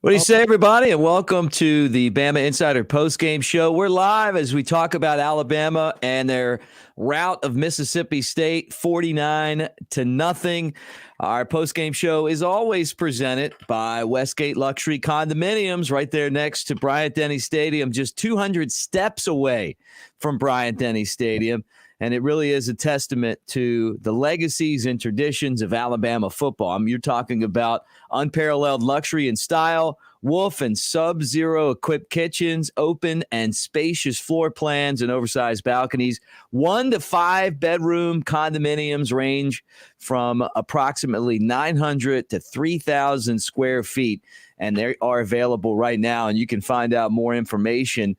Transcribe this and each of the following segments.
What do you say, everybody, and welcome to the Bama Insider postgame show. We're live as we talk about Alabama and their rout of Mississippi State, 49-0. Our postgame show is always presented by Westgate Luxury Condominiums, right there next to Bryant-Denny Stadium, just 200 steps away from Bryant-Denny Stadium. And it really is a testament to the legacies and traditions of Alabama football. You're talking about unparalleled luxury and style, Wolf and Sub-Zero equipped kitchens, open and spacious floor plans and oversized balconies. 1 to 5 bedroom condominiums range from approximately 900 to 3,000 square feet. And they are available right now. And you can find out more information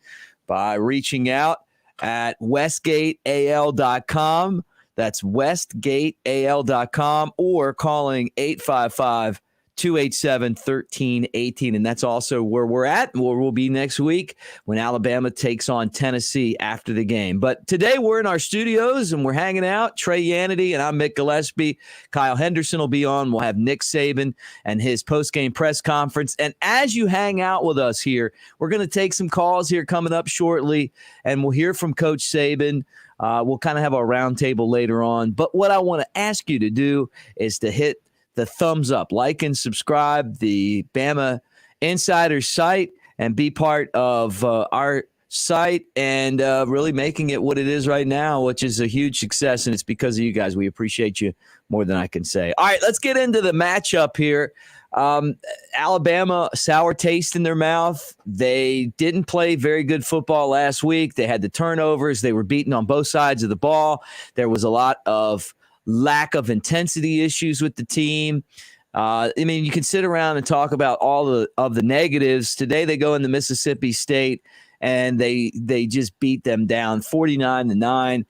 by reaching out at westgateal.com. That's westgateal.com, or calling 855-287-1318. And that's also where we're at, where we'll be next week when Alabama takes on Tennessee after the game. But today we're in our studios and we're hanging out. Trey Yanity and I'm Mick Gillispie. Kyle Henderson will be on. We'll have Nick Saban and his post-game press conference. And as you hang out with us here, we're going to take some calls here coming up shortly, and we'll hear from Coach Saban. We'll kind of have a roundtable later on. But what I want to ask you to do is to hit the thumbs up, like and subscribe the Bama Insider site, and be part of our site and really making it what it is right now, which is a huge success. And it's because of you guys. We appreciate you more than I can say. All right, let's get into the matchup here. Alabama, sour taste in their mouth. They didn't play very good football last week. They had the turnovers. They were beaten on both sides of the ball. There was a lot of lack of intensity issues with the team. You can sit around and talk about all of the negatives. Today they go into Mississippi State and they just beat them down 49-9.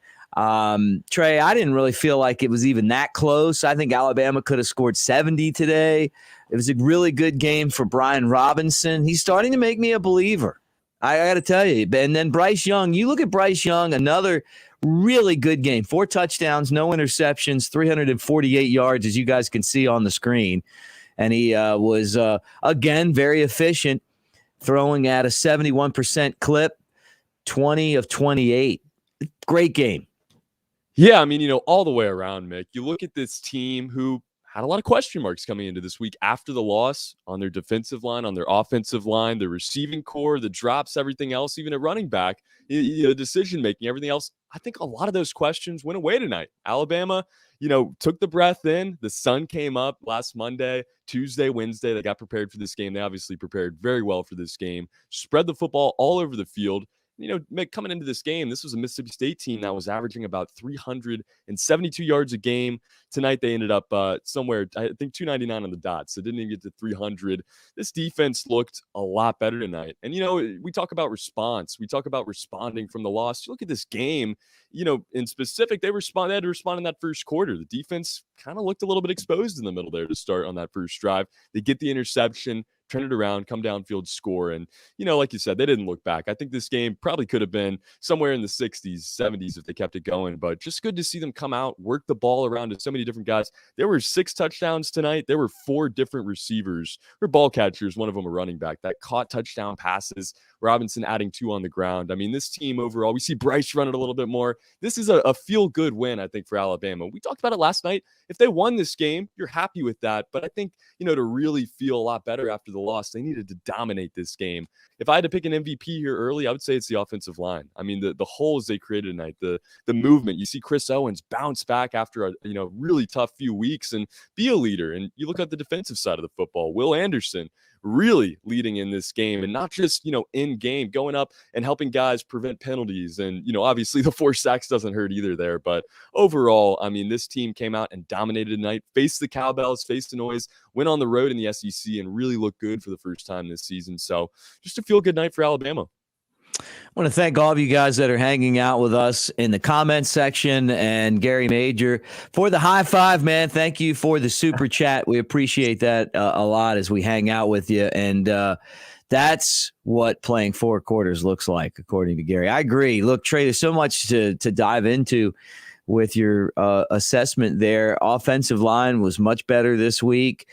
Trey, I didn't really feel like it was even that close. I think Alabama could have scored 70 today. It was a really good game for Brian Robinson. He's starting to make me a believer. I got to tell you. And then Bryce Young, you look at Bryce Young, another really good game. 4 touchdowns, no interceptions, 348 yards, as you guys can see on the screen. And he was, again, very efficient, throwing at a 71% clip, 20 of 28. Great game. Yeah, all the way around, Mick. You look at this team who had a lot of question marks coming into this week after the loss on their defensive line, on their offensive line, the receiving core, the drops, everything else, even at running back, decision-making, everything else. I think a lot of those questions went away tonight. Alabama, took the breath in. The sun came up last Monday, Tuesday, Wednesday. They got prepared for this game. They obviously prepared very well for this game, spread the football all over the field. Mick, coming into this game, this was a Mississippi State team that was averaging about 372 yards a game. Tonight, they ended up somewhere, I think, 299 on the dot, so didn't even get to 300. This defense looked a lot better tonight. And, we talk about response. We talk about responding from the loss. You look at this game, in specific, they had to respond in that first quarter. The defense kind of looked a little bit exposed in the middle there to start on that first drive. They get the interception, turn it around, come downfield, score. And, like you said, they didn't look back. I think this game probably could have been somewhere in the 60s, 70s if they kept it going. But just good to see them come out, work the ball around to so many different guys. There were 6 touchdowns tonight. There were 4 different receivers or ball catchers, one of them a running back, that caught touchdown passes. Robinson adding 2 on the ground. This team overall, we see Bryce run it a little bit more. This is a feel-good win, I think, for Alabama. We talked about it last night. If they won this game, you're happy with that. But I think, to really feel a lot better after the loss, they needed to dominate this game. If I had to pick an MVP here early, I would say it's the offensive line. The holes they created tonight, the movement. You see Chris Owens bounce back after a really tough few weeks and be a leader. And you look at the defensive side of the football, Will Anderson really leading in this game, and not just, in game, going up and helping guys prevent penalties. And, obviously the 4 sacks doesn't hurt either there. But overall, this team came out and dominated tonight, faced the cowbells, faced the noise, went on the road in the SEC and really looked good for the first time this season. So just a feel good night for Alabama. I want to thank all of you guys that are hanging out with us in the comments section, and Gary Major for the high five, man. Thank you for the super chat. We appreciate that a lot as we hang out with you. And that's what playing 4 quarters looks like, according to Gary. I agree. Look, Trey, there's so much to dive into with your assessment there. Offensive line was much better this week.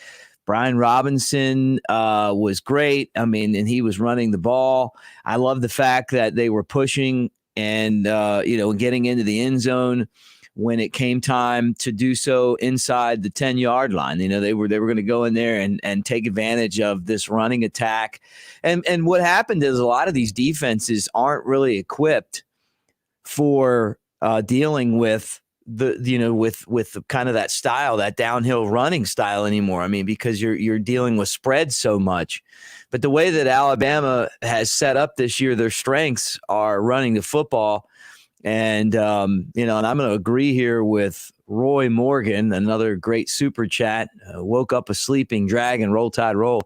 Brian Robinson was great. I mean, and he was running the ball. I love the fact that they were pushing and, getting into the end zone when it came time to do so inside the 10-yard line. They were going to go in there and take advantage of this running attack. And what happened is a lot of these defenses aren't really equipped for dealing with with kind of that style, that downhill running style anymore. I mean, because you're dealing with spread so much. But the way that Alabama has set up this year, their strengths are running the football. And, and I'm going to agree here with Roy Morgan, another great super chat, woke up a sleeping dragon, roll tide roll.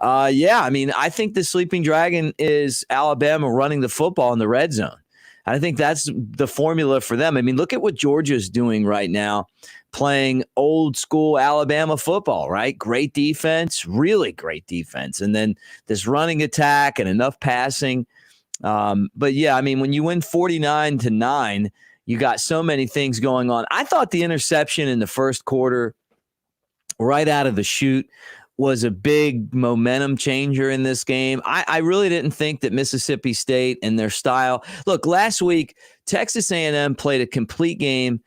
I mean, I think the sleeping dragon is Alabama running the football in the red zone. I think that's the formula for them. I mean, look at what Georgia's doing right now, playing old school Alabama football, right? Great defense, really great defense. And then this running attack and enough passing. But I mean, when you win 49-9, you got so many things going on. I thought the interception in the first quarter, right out of the chute, was a big momentum changer in this game. I really didn't think that Mississippi State and their style. Look, last week, Texas A&M played a complete game.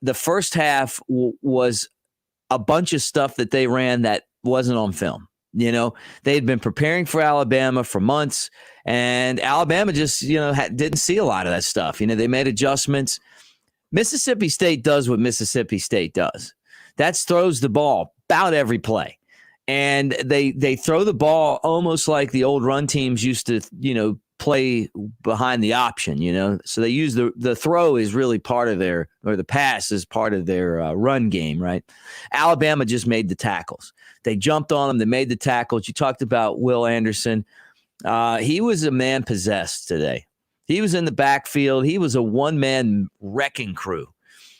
The first half was a bunch of stuff that they ran that wasn't on film. They had been preparing for Alabama for months, and Alabama just, didn't see a lot of that stuff. They made adjustments. Mississippi State does what Mississippi State does. That throws the ball about every play. And they throw the ball almost like the old run teams used to, play behind the option, So they use the throw is really part of the pass is part of their run game, right? Alabama just made the tackles. They jumped on them. They made the tackles. You talked about Will Anderson. He was a man possessed today. He was in the backfield. He was a one-man wrecking crew.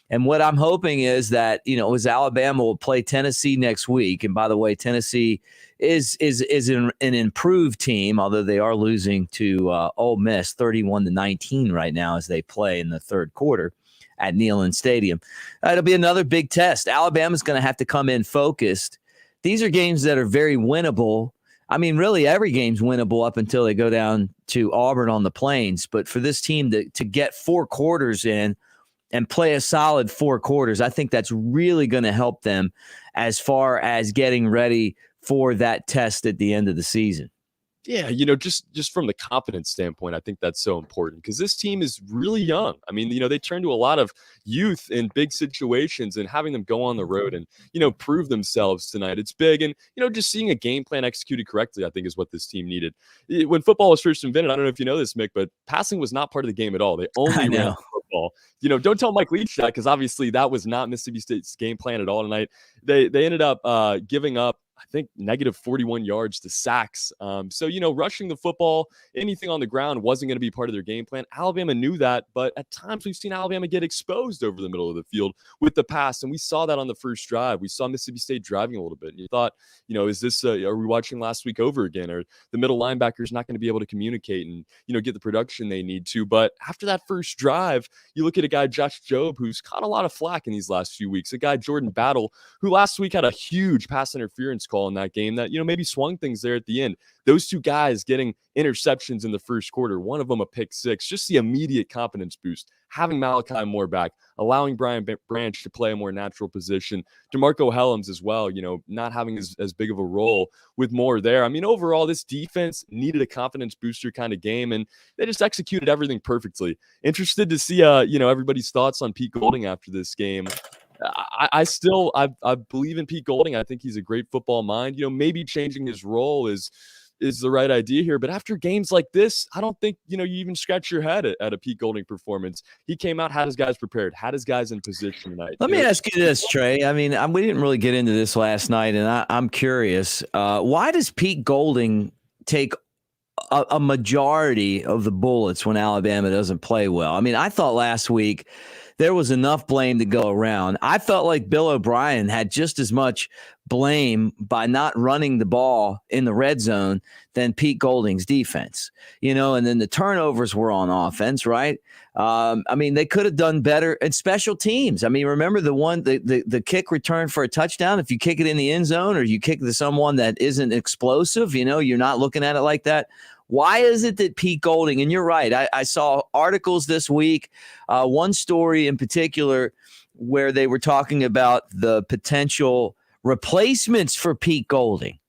And what I'm hoping is that, as Alabama will play Tennessee next week. And by the way, Tennessee is an improved team, although they are losing to Ole Miss 31-19 right now as they play in the third quarter at Neyland Stadium. It'll be another big test. Alabama's going to have to come in focused. These are games that are very winnable. I mean, really, every game's winnable up until they go down to Auburn on the Plains. But for this team to get 4 quarters in and play a solid 4 quarters, I think that's really going to help them as far as getting ready for that test at the end of the season. Yeah, just from the confidence standpoint, I think that's so important because this team is really young. I mean, they turn to a lot of youth in big situations, and having them go on the road and, prove themselves tonight, it's big. And, just seeing a game plan executed correctly, I think is what this team needed. When football was first invented, I don't know if you know this, Mick, but passing was not part of the game at all. They only ran football. Don't tell Mike Leach that, because obviously that was not Mississippi State's game plan at all tonight. They ended up giving up, I think, negative 41 yards to sacks. So, rushing the football, anything on the ground wasn't going to be part of their game plan. Alabama knew that, but at times we've seen Alabama get exposed over the middle of the field with the pass, and we saw that on the first drive. We saw Mississippi State driving a little bit, and you thought, is this, are we watching last week over again? Or the middle linebackers not going to be able to communicate and, get the production they need to? But after that first drive, you look at a guy, Josh Jobe, who's caught a lot of flack in these last few weeks, a guy, Jordan Battle, who last week had a huge pass interference call in that game that, maybe swung things there at the end. Those two guys getting interceptions in the first quarter, one of them a pick six, just the immediate confidence boost. Having Malachi Moore back, allowing Brian Branch to play a more natural position. DeMarco Hellams as well, not having as big of a role with Moore there. I mean, overall, this defense needed a confidence booster kind of game, and they just executed everything perfectly. Interested to see, everybody's thoughts on Pete Golding after this game. I believe in Pete Golding. I think he's a great football mind. Maybe changing his role is the right idea here. But after games like this, I don't think, you even scratch your head at a Pete Golding performance. He came out, had his guys prepared, had his guys in position tonight. Let me ask you this, Trey. I mean, we didn't really get into this last night, and I'm curious. Why does Pete Golding take a majority of the bullets when Alabama doesn't play well? I mean, I thought last week there was enough blame to go around. I felt like Bill O'Brien had just as much blame by not running the ball in the red zone than Pete Golding's defense, and then the turnovers were on offense, right? I mean, they could have done better at special teams. I mean, remember the kick return for a touchdown? If you kick it in the end zone or you kick to someone that isn't explosive, you're not looking at it like that. Why is it that Pete Golding, and you're right, I saw articles this week, one story in particular where they were talking about the potential replacements for Pete Golding.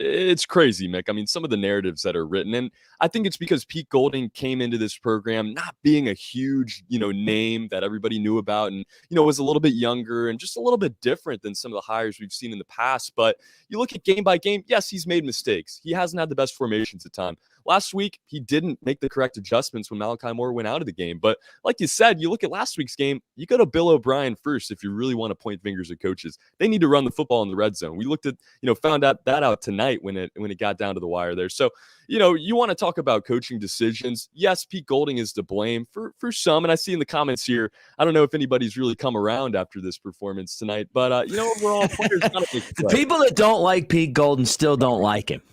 It's crazy, Mick. I mean, some of the narratives that are written, and I think it's because Pete Golding came into this program not being a huge, name that everybody knew about, and, was a little bit younger and just a little bit different than some of the hires we've seen in the past. But you look at game by game, yes, he's made mistakes. He hasn't had the best formations at time. Last week, he didn't make the correct adjustments when Malachi Moore went out of the game. But like you said, you look at last week's game, you go to Bill O'Brien first if you really want to point fingers at coaches. They need to run the football in the red zone. We looked at, found out that out tonight when it got down to the wire there. So, you want to talk about coaching decisions. Yes, Pete Golding is to blame for some. And I see in the comments here, I don't know if anybody's really come around after this performance tonight. But, overall, players got to make the people that don't like Pete Golding still don't like him.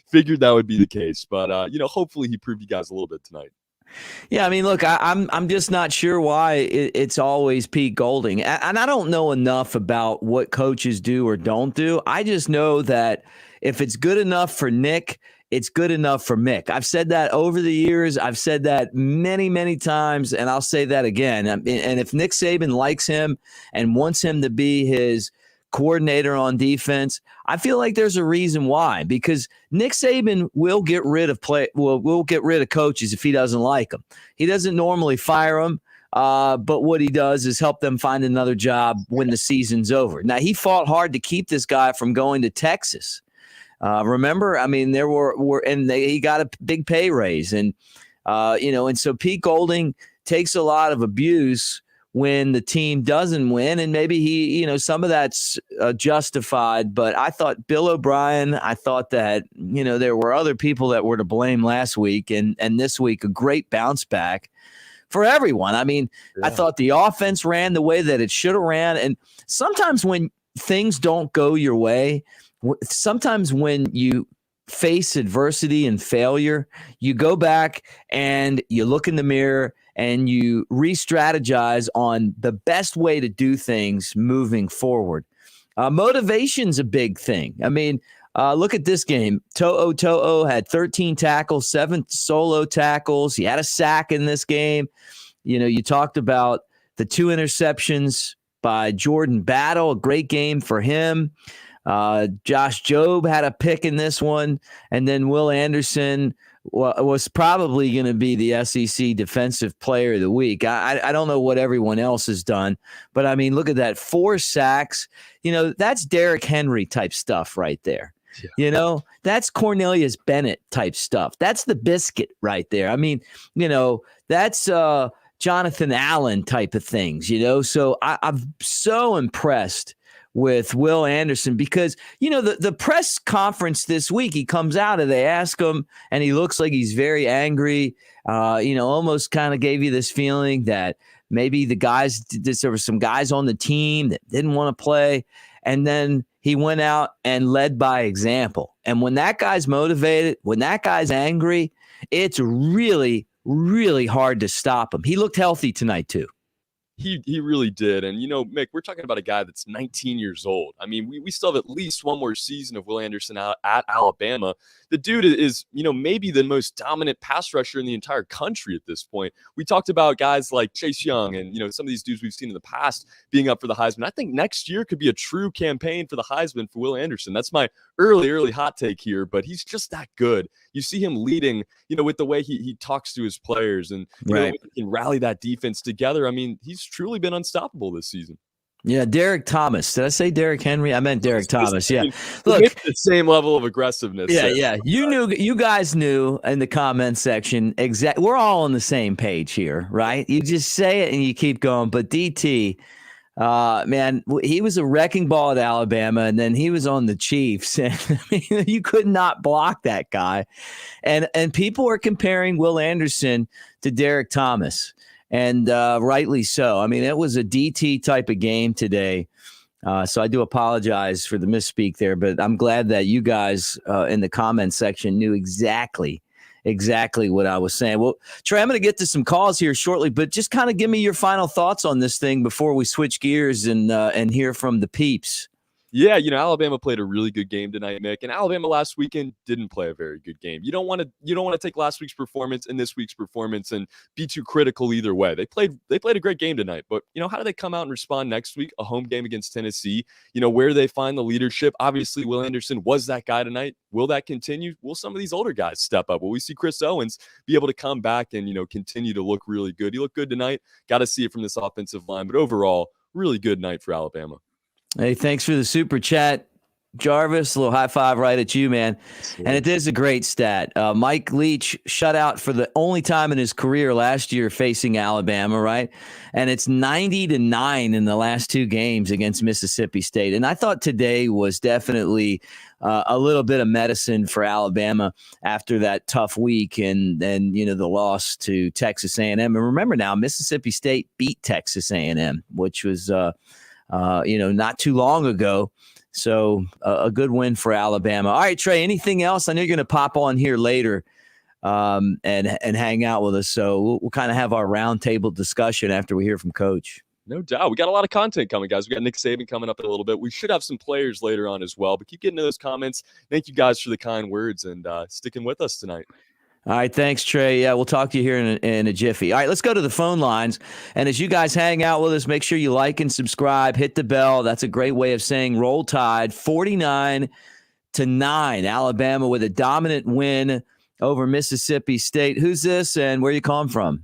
Figured that would be the case. But, hopefully he proved you guys a little bit tonight. Yeah, I mean, look, I'm just not sure why it's always Pete Golding. And I don't know enough about what coaches do or don't do. I just know that if it's good enough for Nick, it's good enough for Mick. I've said that over the years. I've said that many, many times, and I'll say that again. And if Nick Saban likes him and wants him to be his coordinator on defense, I feel like there's a reason why, because Nick Saban will get rid of will get rid of coaches if he doesn't like them. He doesn't normally fire them, but what he does is help them find another job when the season's over. Now, he fought hard to keep this guy from going to Texas. Remember, I mean, he got a big pay raise, and so Pete Golding takes a lot of abuse when the team doesn't win, and maybe he, some of that's justified. But I thought Bill O'Brien, I thought that, there were other people that were to blame last week, and this week a great bounce back for everyone. I mean, yeah. I thought the offense ran the way that it should have ran, and sometimes when things don't go your way, sometimes when you face adversity and failure, you go back and you look in the mirror and you re-strategize on the best way to do things moving forward. Motivation's a big thing. I mean, look at this game. To'o had 13 tackles, 7 solo tackles. He had a sack in this game. You talked about the 2 interceptions by Jordan Battle, a great game for him. Josh Jobe had a pick in this one, and then Will Anderson was probably going to be the SEC Defensive Player of the Week. I don't know what everyone else has done, but I mean, look at that, 4 sacks. That's Derrick Henry type stuff right there. Yeah. That's Cornelius Bennett type stuff. That's the biscuit right there. I mean, that's Jonathan Allen type of things. So I'm so impressed with Will Anderson because, the press conference this week, he comes out and they ask him and he looks like he's very angry, almost kind of gave you this feeling that maybe there were some guys on the team that didn't want to play. And then he went out and led by example. And when that guy's motivated, when that guy's angry, it's really, really hard to stop him. He looked healthy tonight too. He really did. And, Mick, we're talking about a guy that's 19 years old. I mean, we still have at least one more season of Will Anderson out at Alabama. The dude is, maybe the most dominant pass rusher in the entire country at this point. We talked about guys like Chase Young and, some of these dudes we've seen in the past being up for the Heisman. I think next year could be a true campaign for the Heisman for Will Anderson. That's my early hot take here, but he's just that good. You see him leading, with the way he talks to his players and he can rally that defense together. I mean, he's truly been unstoppable this season. Yeah, Derek Thomas. Did I say Derrick Henry? I meant Derek Thomas. Yeah. Look, the same level of aggressiveness. Yeah. You guys knew in the comment section exactly. We're all on the same page here, right? You just say it and you keep going. But DT, man, he was a wrecking ball at Alabama, and then he was on the Chiefs, and you could not block that guy. And people are comparing Will Anderson to Derek Thomas. and rightly so. I mean, it was a DT type of game today. So I do apologize for the misspeak there, but I'm glad that you guys in the comment section knew exactly what I was saying. Well, Trey, I'm going to get to some calls here shortly, but just kind of give me your final thoughts on this thing before we switch gears and hear from the peeps. Yeah, Alabama played a really good game tonight, Mick, and Alabama last weekend didn't play a very good game. You don't want to take last week's performance and this week's performance and be too critical either way. They played a great game tonight, but how do they come out and respond next week? A home game against Tennessee. Where they find the leadership. Obviously, Will Anderson was that guy tonight. Will that continue? Will some of these older guys step up? Will we see Chris Owens be able to come back and continue to look really good? He looked good tonight. Got to see it from this offensive line, but overall, really good night for Alabama. Hey, thanks for the super chat, Jarvis. A little high five right at you, man. And it is a great stat. Mike Leach shut out for the only time in his career last year facing Alabama, right? And it's 90-9 in the last two games against Mississippi State. And I thought today was definitely a little bit of medicine for Alabama after that tough week and then, the loss to Texas A&M. And remember now, Mississippi State beat Texas A&M, which was not too long ago. So a good win for Alabama. All right, Trey, anything else? I know you're going to pop on here later and hang out with us. So we'll kind of have our roundtable discussion after we hear from Coach. No doubt. We got a lot of content coming, guys. We got Nick Saban coming up in a little bit. We should have some players later on as well, but keep getting to those comments. Thank you guys for the kind words and sticking with us tonight. All right, thanks, Trey. Yeah, we'll talk to you here in a jiffy. All right, let's go to the phone lines. And as you guys hang out with us, make sure you like and subscribe, hit the bell. That's a great way of saying Roll Tide, 49-9. Alabama with a dominant win over Mississippi State. Who's this and where you calling from?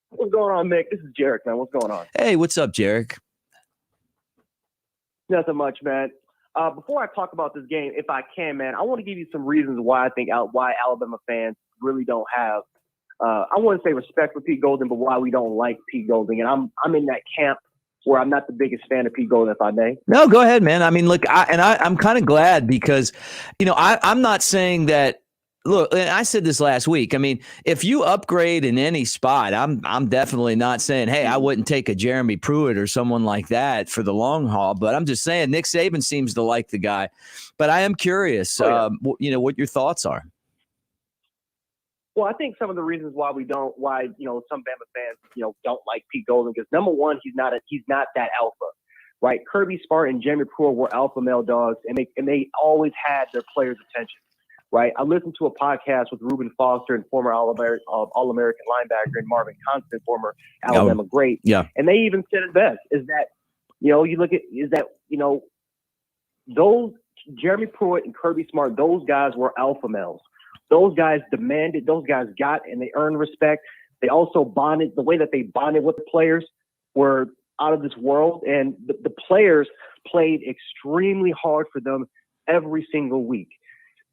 What's going on, Mick? This is Jarek, man. What's going on? Hey, what's up, Jarek? Nothing much, man. Before I talk about this game, if I can, man, I want to give you some reasons why I think why Alabama fans really don't have, I wouldn't say respect for Pete Golding, but why we don't like Pete Golding. And I'm in that camp where I'm not the biggest fan of Pete Golding, if I may. No, go ahead, man. I mean, look, I'm kind of glad because, I'm not saying that. Look, and I said this last week. I mean, if you upgrade in any spot, I'm definitely not saying, hey, I wouldn't take a Jeremy Pruitt or someone like that for the long haul. But I'm just saying Nick Saban seems to like the guy. But I am curious, what your thoughts are. Well, I think some of the reasons why some Bama fans, don't like Pete Golding is, number one, he's not that alpha, right? Kirby Smart and Jeremy Pruitt were alpha male dogs, and they always had their players' attention. Right, I listened to a podcast with Reuben Foster and former All-American linebacker and Marvin Constant, former Alabama great. Yeah, and they even said it best: those Jeremy Pruitt and Kirby Smart, those guys were alpha males. Those guys demanded, those guys got, and they earned respect. They also bonded. The way that they bonded with the players were out of this world, and the players played extremely hard for them every single week.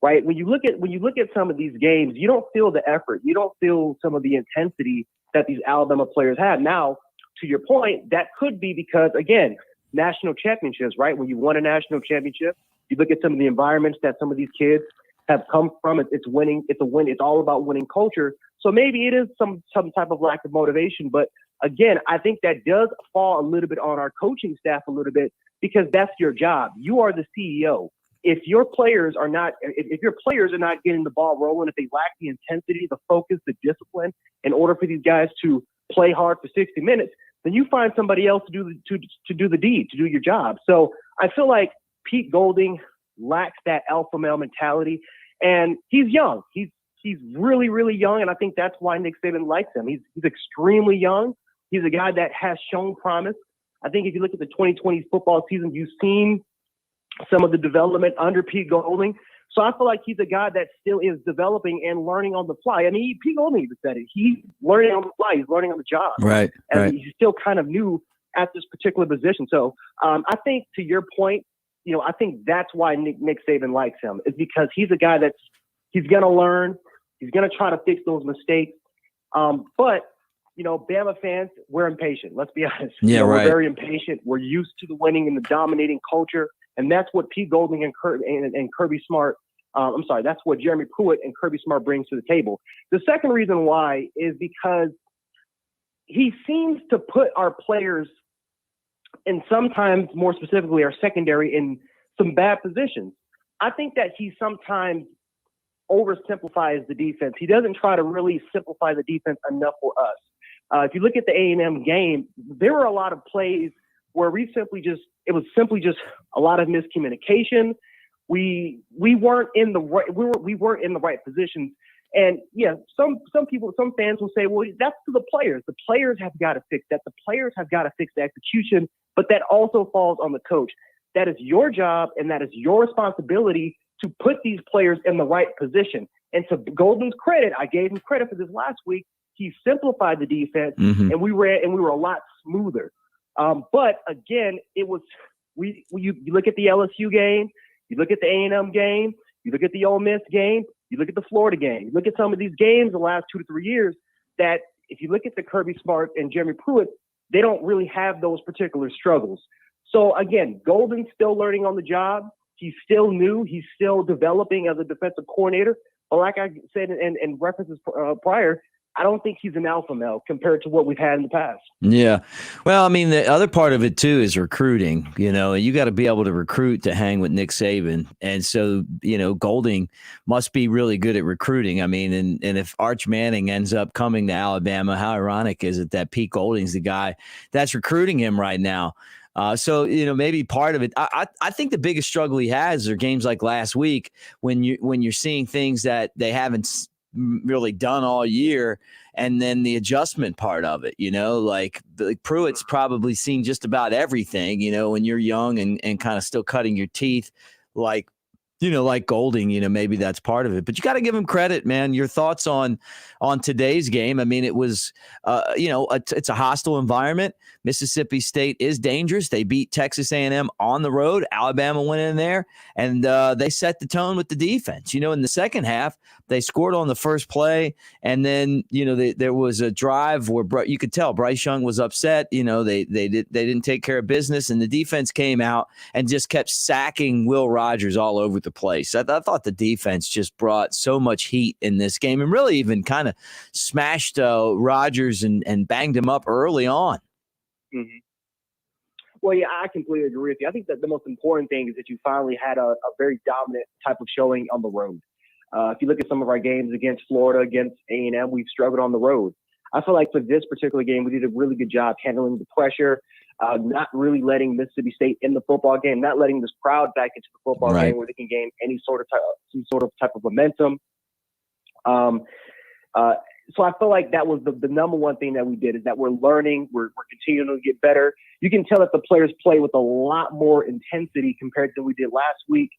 Right. When you look at some of these games, you don't feel the effort. You don't feel some of the intensity that these Alabama players have. Now, to your point, that could be because, again, national championships, right? When you won a national championship, you look at some of the environments that some of these kids have come from. It's winning. It's a win. It's all about winning culture. So maybe it is some type of lack of motivation. But again, I think that does fall a little bit on our coaching staff a little bit because that's your job. You are the CEO. If your players are not getting the ball rolling, if they lack the intensity, the focus, the discipline, in order for these guys to play hard for 60 minutes, then you find somebody else to do the deed, to do your job. So I feel like Pete Golding lacks that alpha male mentality, and he's young. He's really, really young, and I think that's why Nick Saban likes him. He's extremely young. He's a guy that has shown promise. I think if you look at the 2020 football season, you've seen some of the development under Pete Golding. So I feel like he's a guy that still is developing and learning on the fly. I mean, Pete Golding even said it. He's learning on the fly. He's learning on the job. Right. And he's still kind of new at this particular position. So I think to your point, I think that's why Nick Saban likes him, is because he's a guy he's going to learn. He's going to try to fix those mistakes. But Bama fans, we're impatient. Let's be honest. Yeah, right. We're very impatient. We're used to the winning and the dominating culture. And that's what Pete Golding and Kirby Smart, that's what Jeremy Pruitt and Kirby Smart brings to the table. The second reason why is because he seems to put our players, and sometimes more specifically our secondary, in some bad positions. I think that he sometimes oversimplifies the defense. He doesn't try to really simplify the defense enough for us. If you look at the A&M game, there were a lot of plays where it was simply just a lot of miscommunication. We weren't in the right positions. And yeah, some fans will say, well, that's to the players. The players have got to fix that. The players have got to fix the execution, but that also falls on the coach. That is your job, and that is your responsibility to put these players in the right position. And to Golden's credit, I gave him credit for this last week. He simplified the defense, and we were a lot smoother. But again, it was you look at the LSU game, you look at the A&M game, you look at the Ole Miss game, you look at the Florida game, you look at some of these games the last 2 to 3 years, that if you look at the Kirby Smart and Jeremy Pruitt, they don't really have those particular struggles. So again, Golden's still learning on the job. He's still new. He's still developing as a defensive coordinator. But like I said in references prior, I don't think he's an alpha male compared to what we've had in the past. Yeah. Well, I mean, the other part of it, too, is recruiting. You got to be able to recruit to hang with Nick Saban. And so, Golding must be really good at recruiting. I mean, and if Arch Manning ends up coming to Alabama, how ironic is it that Pete Golding's the guy that's recruiting him right now? So, maybe part of it, I think the biggest struggle he has are games like last week when you're seeing things that they haven't really done all year. And then the adjustment part of it, like Pruitt's probably seen just about everything, when you're young and kind of still cutting your teeth, like Golding, maybe that's part of it, but you got to give him credit, man. Your thoughts on today's game? I mean, it was, it's a hostile environment. Mississippi State is dangerous. They beat Texas A&M on the road. Alabama went in there and they set the tone with the defense. In the second half, they scored on the first play, and then there was a drive where you could tell Bryce Young was upset. They didn't take care of business, and the defense came out and just kept sacking Will Rogers all over the place. I thought the defense just brought so much heat in this game and really even kind of smashed Rogers and banged him up early on. Mm-hmm. Well, yeah, I completely agree with you. I think that the most important thing is that you finally had a very dominant type of showing on the road. If you look at some of our games against Florida, against A&M, we've struggled on the road. I feel like for this particular game, we did a really good job handling the pressure, not really letting Mississippi State in the football game, not letting this crowd back into the football game where they can gain any sort of type of momentum. So I feel like that was the number one thing that we did, is that we're learning, we're continuing to get better. You can tell that the players play with a lot more intensity compared to what we did last week,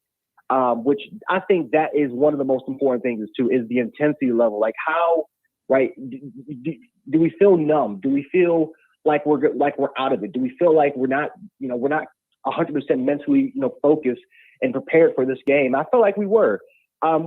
which I think that is one of the most important things is the intensity level. Like how, right? Do we feel numb? Do we feel like we're out of it? Do we feel like we're not 100% mentally, focused and prepared for this game? I feel like we were.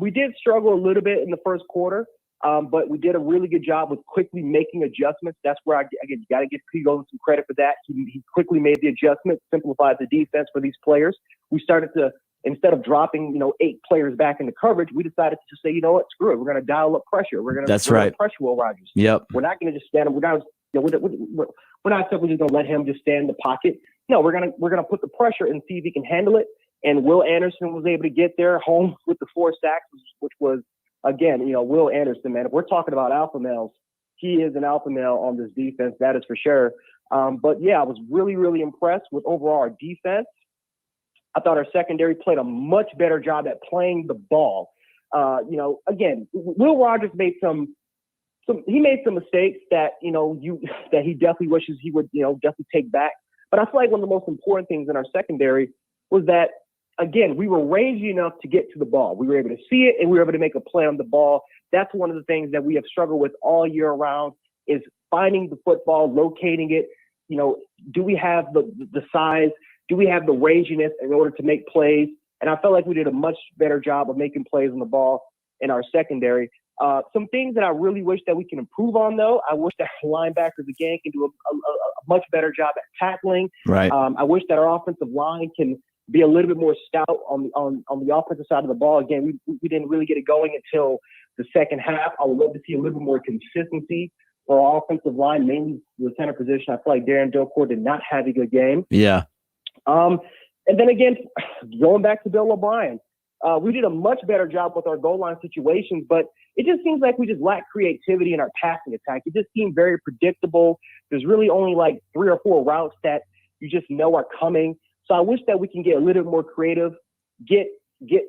We did struggle a little bit in the first quarter. But we did a really good job with quickly making adjustments. That's where, you got to give P. Golden some credit for that. He quickly made the adjustments, simplified the defense for these players. We started to, instead of dropping, 8 players back into coverage, we decided to just say, you know what, screw it. We're going to dial up pressure. We're going to pressure Will Rogers. Yep. We're not going to just stand him. We're not simply just going to let him just stand in the pocket. No, we're going to put the pressure and see if he can handle it. And Will Anderson was able to get there home with the 4 sacks, which was, again, Will Anderson, man, if we're talking about alpha males, he is an alpha male on this defense. That is for sure. But yeah, I was really, really impressed with overall our defense. I thought our secondary played a much better job at playing the ball. Again, Will Rogers made some mistakes that, that he definitely wishes he would, definitely take back. But I feel like one of the most important things in our secondary was that, again, we were rangy enough to get to the ball. We were able to see it, and we were able to make a play on the ball. That's one of the things that we have struggled with all year round, is finding the football, locating it. Do we have the size? Do we have the ranginess in order to make plays? And I felt like we did a much better job of making plays on the ball in our secondary. Some things that I really wish that we can improve on, though. I wish that linebackers, again, can do a much better job at tackling. Right. I wish that our offensive line can be a little bit more stout on the offensive side of the ball. Again, we didn't really get it going until the second half. I would love to see a little bit more consistency for our offensive line, mainly the center position. I feel like Darren Dilcourt did not have a good game. Yeah. And then again, going back to Bill O'Brien, we did a much better job with our goal line situations, but it just seems like we just lack creativity in our passing attack. It just seemed very predictable. There's really only like 3 or 4 routes that you just know are coming. So I wish that we can get a little bit more creative, get these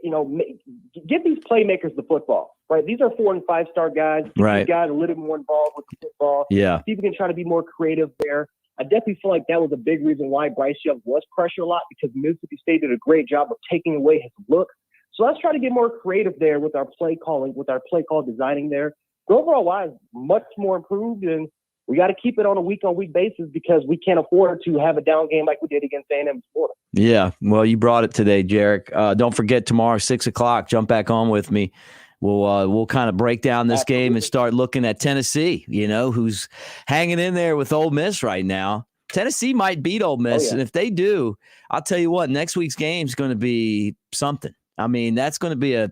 playmakers the football, right? These are 4- and 5-star guys. Right. These guys are a little bit more involved with the football. Yeah. See if we can try to be more creative there. I definitely feel like that was a big reason why Bryce Young was pressured a lot, because Mississippi State did a great job of taking away his look. So let's try to get more creative there with our play calling, with our play call designing there. But overall wise, much more improved, and we got to keep it on a week-on-week basis because we can't afford to have a down game like we did against A&M Florida. Yeah. Well, you brought it today, Jarek. Don't forget tomorrow, 6:00. Jump back on with me. We'll kind of break down this game and start looking at Tennessee, who's hanging in there with Ole Miss right now. Tennessee might beat Ole Miss, and if they do, I'll tell you what, next week's game is going to be something. I mean, that's going to be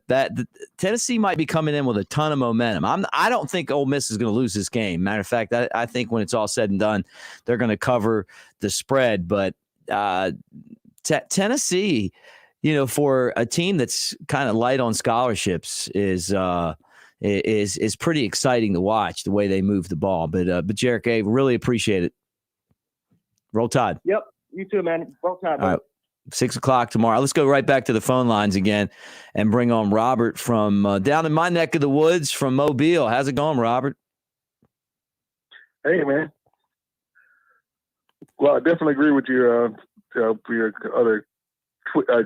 Tennessee might be coming in with a ton of momentum. I don't think Ole Miss is going to lose this game. Matter of fact, I think when it's all said and done, they're going to cover the spread. But Tennessee, for a team that's kind of light on scholarships, is pretty exciting to watch the way they move the ball. But Jarek, really appreciate it. Roll Tide. Yep, you too, man. Roll Tide. All right. 6:00 tomorrow. Let's go right back to the phone lines again and bring on Robert from down in my neck of the woods from Mobile. How's it going, Robert? Hey, man. Well, I definitely agree with your other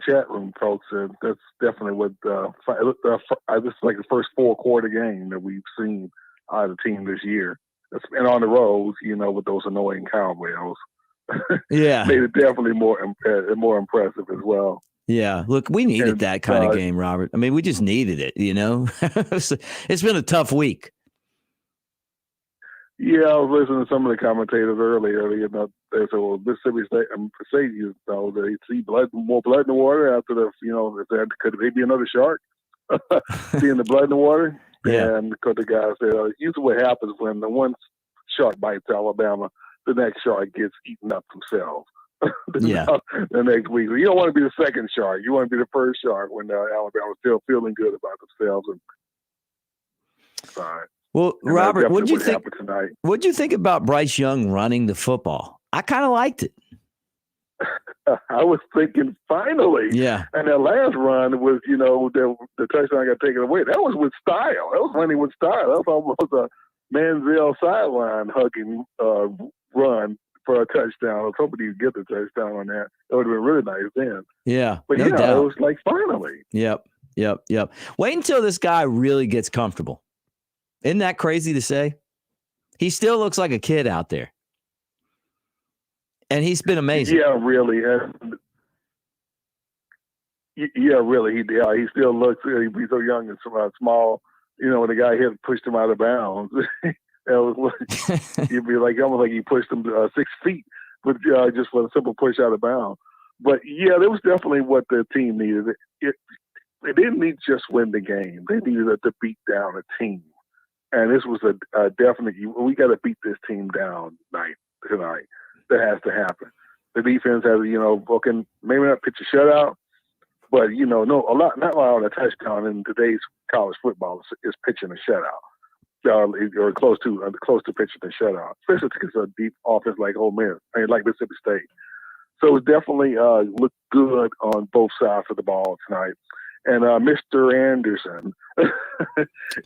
chat room folks. That's definitely what this is like the first 4-quarter game that we've seen out of the team this year. And on the road, with those annoying Cowboys. Yeah, made it definitely more impressive as well. Yeah, look, we needed that kind of game, Robert. I mean, we just needed it. It's been a tough week. Yeah, I was listening to some of the commentators earlier. They said, "Well, Mississippi State, they see more blood in the water after could they be another shark seeing the blood in the water?" Yeah. And because the guy said, usually what happens when the one shark bites Alabama, the next shark gets eaten up themselves. The next week. You don't want to be the second shark. You want to be the first shark when Alabama's still feeling good about themselves. Well, Robert, what'd you think about Bryce Young running the football? I kind of liked it. I was thinking finally. Yeah. And that last run was, the touchdown got taken away. That was with style. That was running with style. That was almost a Manziel sideline hugging run for a touchdown. I was hoping he'd get the touchdown on that. It would have been really nice then. Yeah. But no doubt. It was like finally. Yep. Wait until this guy really gets comfortable. Isn't that crazy to say? He still looks like a kid out there. And he's been amazing. Yeah, really. Really. He still looks, he's so young and small. When the guy pushed him out of bounds, you'd be like, almost like he pushed him 6 feet, but just for a simple push out of bounds. But yeah, that was definitely what the team needed. They didn't need just win the game. They needed to beat down a team. And this was a definite, we got to beat this team down tonight. That has to happen. The defense has, maybe not pitch a shutout, but not allowing a touchdown in today's college football is pitching a shutout, or close to pitching a shutout, especially against a deep offense like Ole Miss, like Mississippi State. So it definitely looked good on both sides of the ball tonight. And Mr. Anderson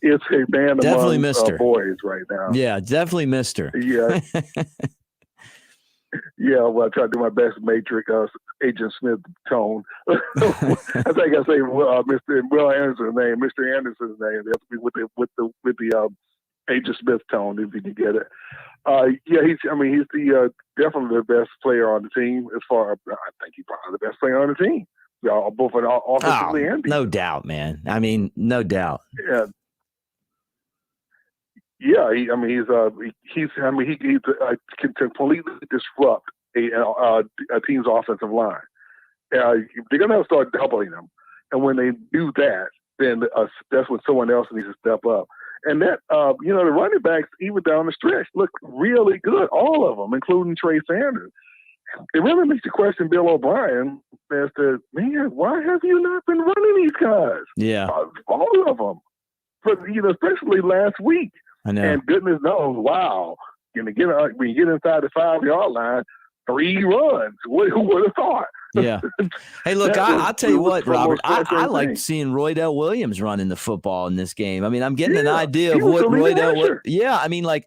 is a man definitely among boys right now. Yeah, definitely Mr. Yeah. Yeah, well, I try to do my best Matrix Agent Smith tone. I think I say Mr. Will Anderson's name, Mr. Anderson's name. They have to be with the Agent Smith tone if you can get it. He's the definitely the best player on the team. I think he's probably the best player on the team. Both offensively and defensively. No doubt, man. I mean, no doubt. Yeah. Yeah, he can completely disrupt a team's offensive line. They're going to have to start doubling them, and when they do that, then that's when someone else needs to step up. And that, the running backs, even down the stretch, look really good, all of them, including Trey Sanders. It really makes you question Bill O'Brien as to, man, why have you not been running these guys? Yeah. All of them. But, especially last week. I know. And goodness knows, wow, when you get inside the 5-yard line, 3 runs. Who would have thought? Yeah. Hey, look, I'll tell you what, Robert. I like thing. seeing Roydell Williams running the football in this game. I mean, I'm getting an Yeah, idea he of was what the leading Roydell. rusher. Yeah, I mean, like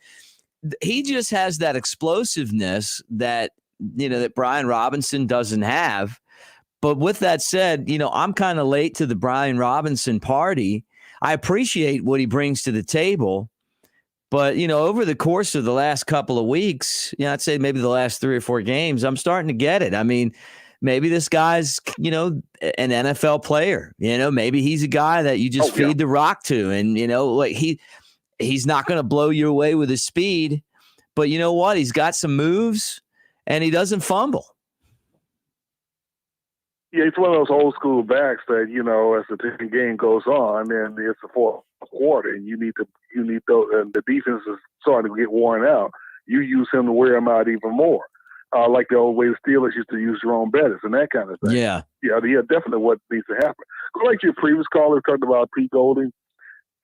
he just has that explosiveness that that Brian Robinson doesn't have. But with that said, I'm kind of late to the Brian Robinson party. I appreciate what he brings to the table. But, over the course of the last couple of weeks, I'd say maybe the last 3 or 4 games, I'm starting to get it. I mean, maybe this guy's, an NFL player. Maybe he's a guy that you just feed the rock to. And, like he's not going to blow you away with his speed. But you know what? He's got some moves, and he doesn't fumble. Yeah, it's one of those old school backs that, as the game goes on and it's the fourth quarter and you need those, and the defense is starting to get worn out, you use him to wear him out even more. Like the old way the Steelers used to use Jerome Bettis and that kind of thing. Yeah. Yeah, definitely what needs to happen. Like your previous caller talked about Pete Golding.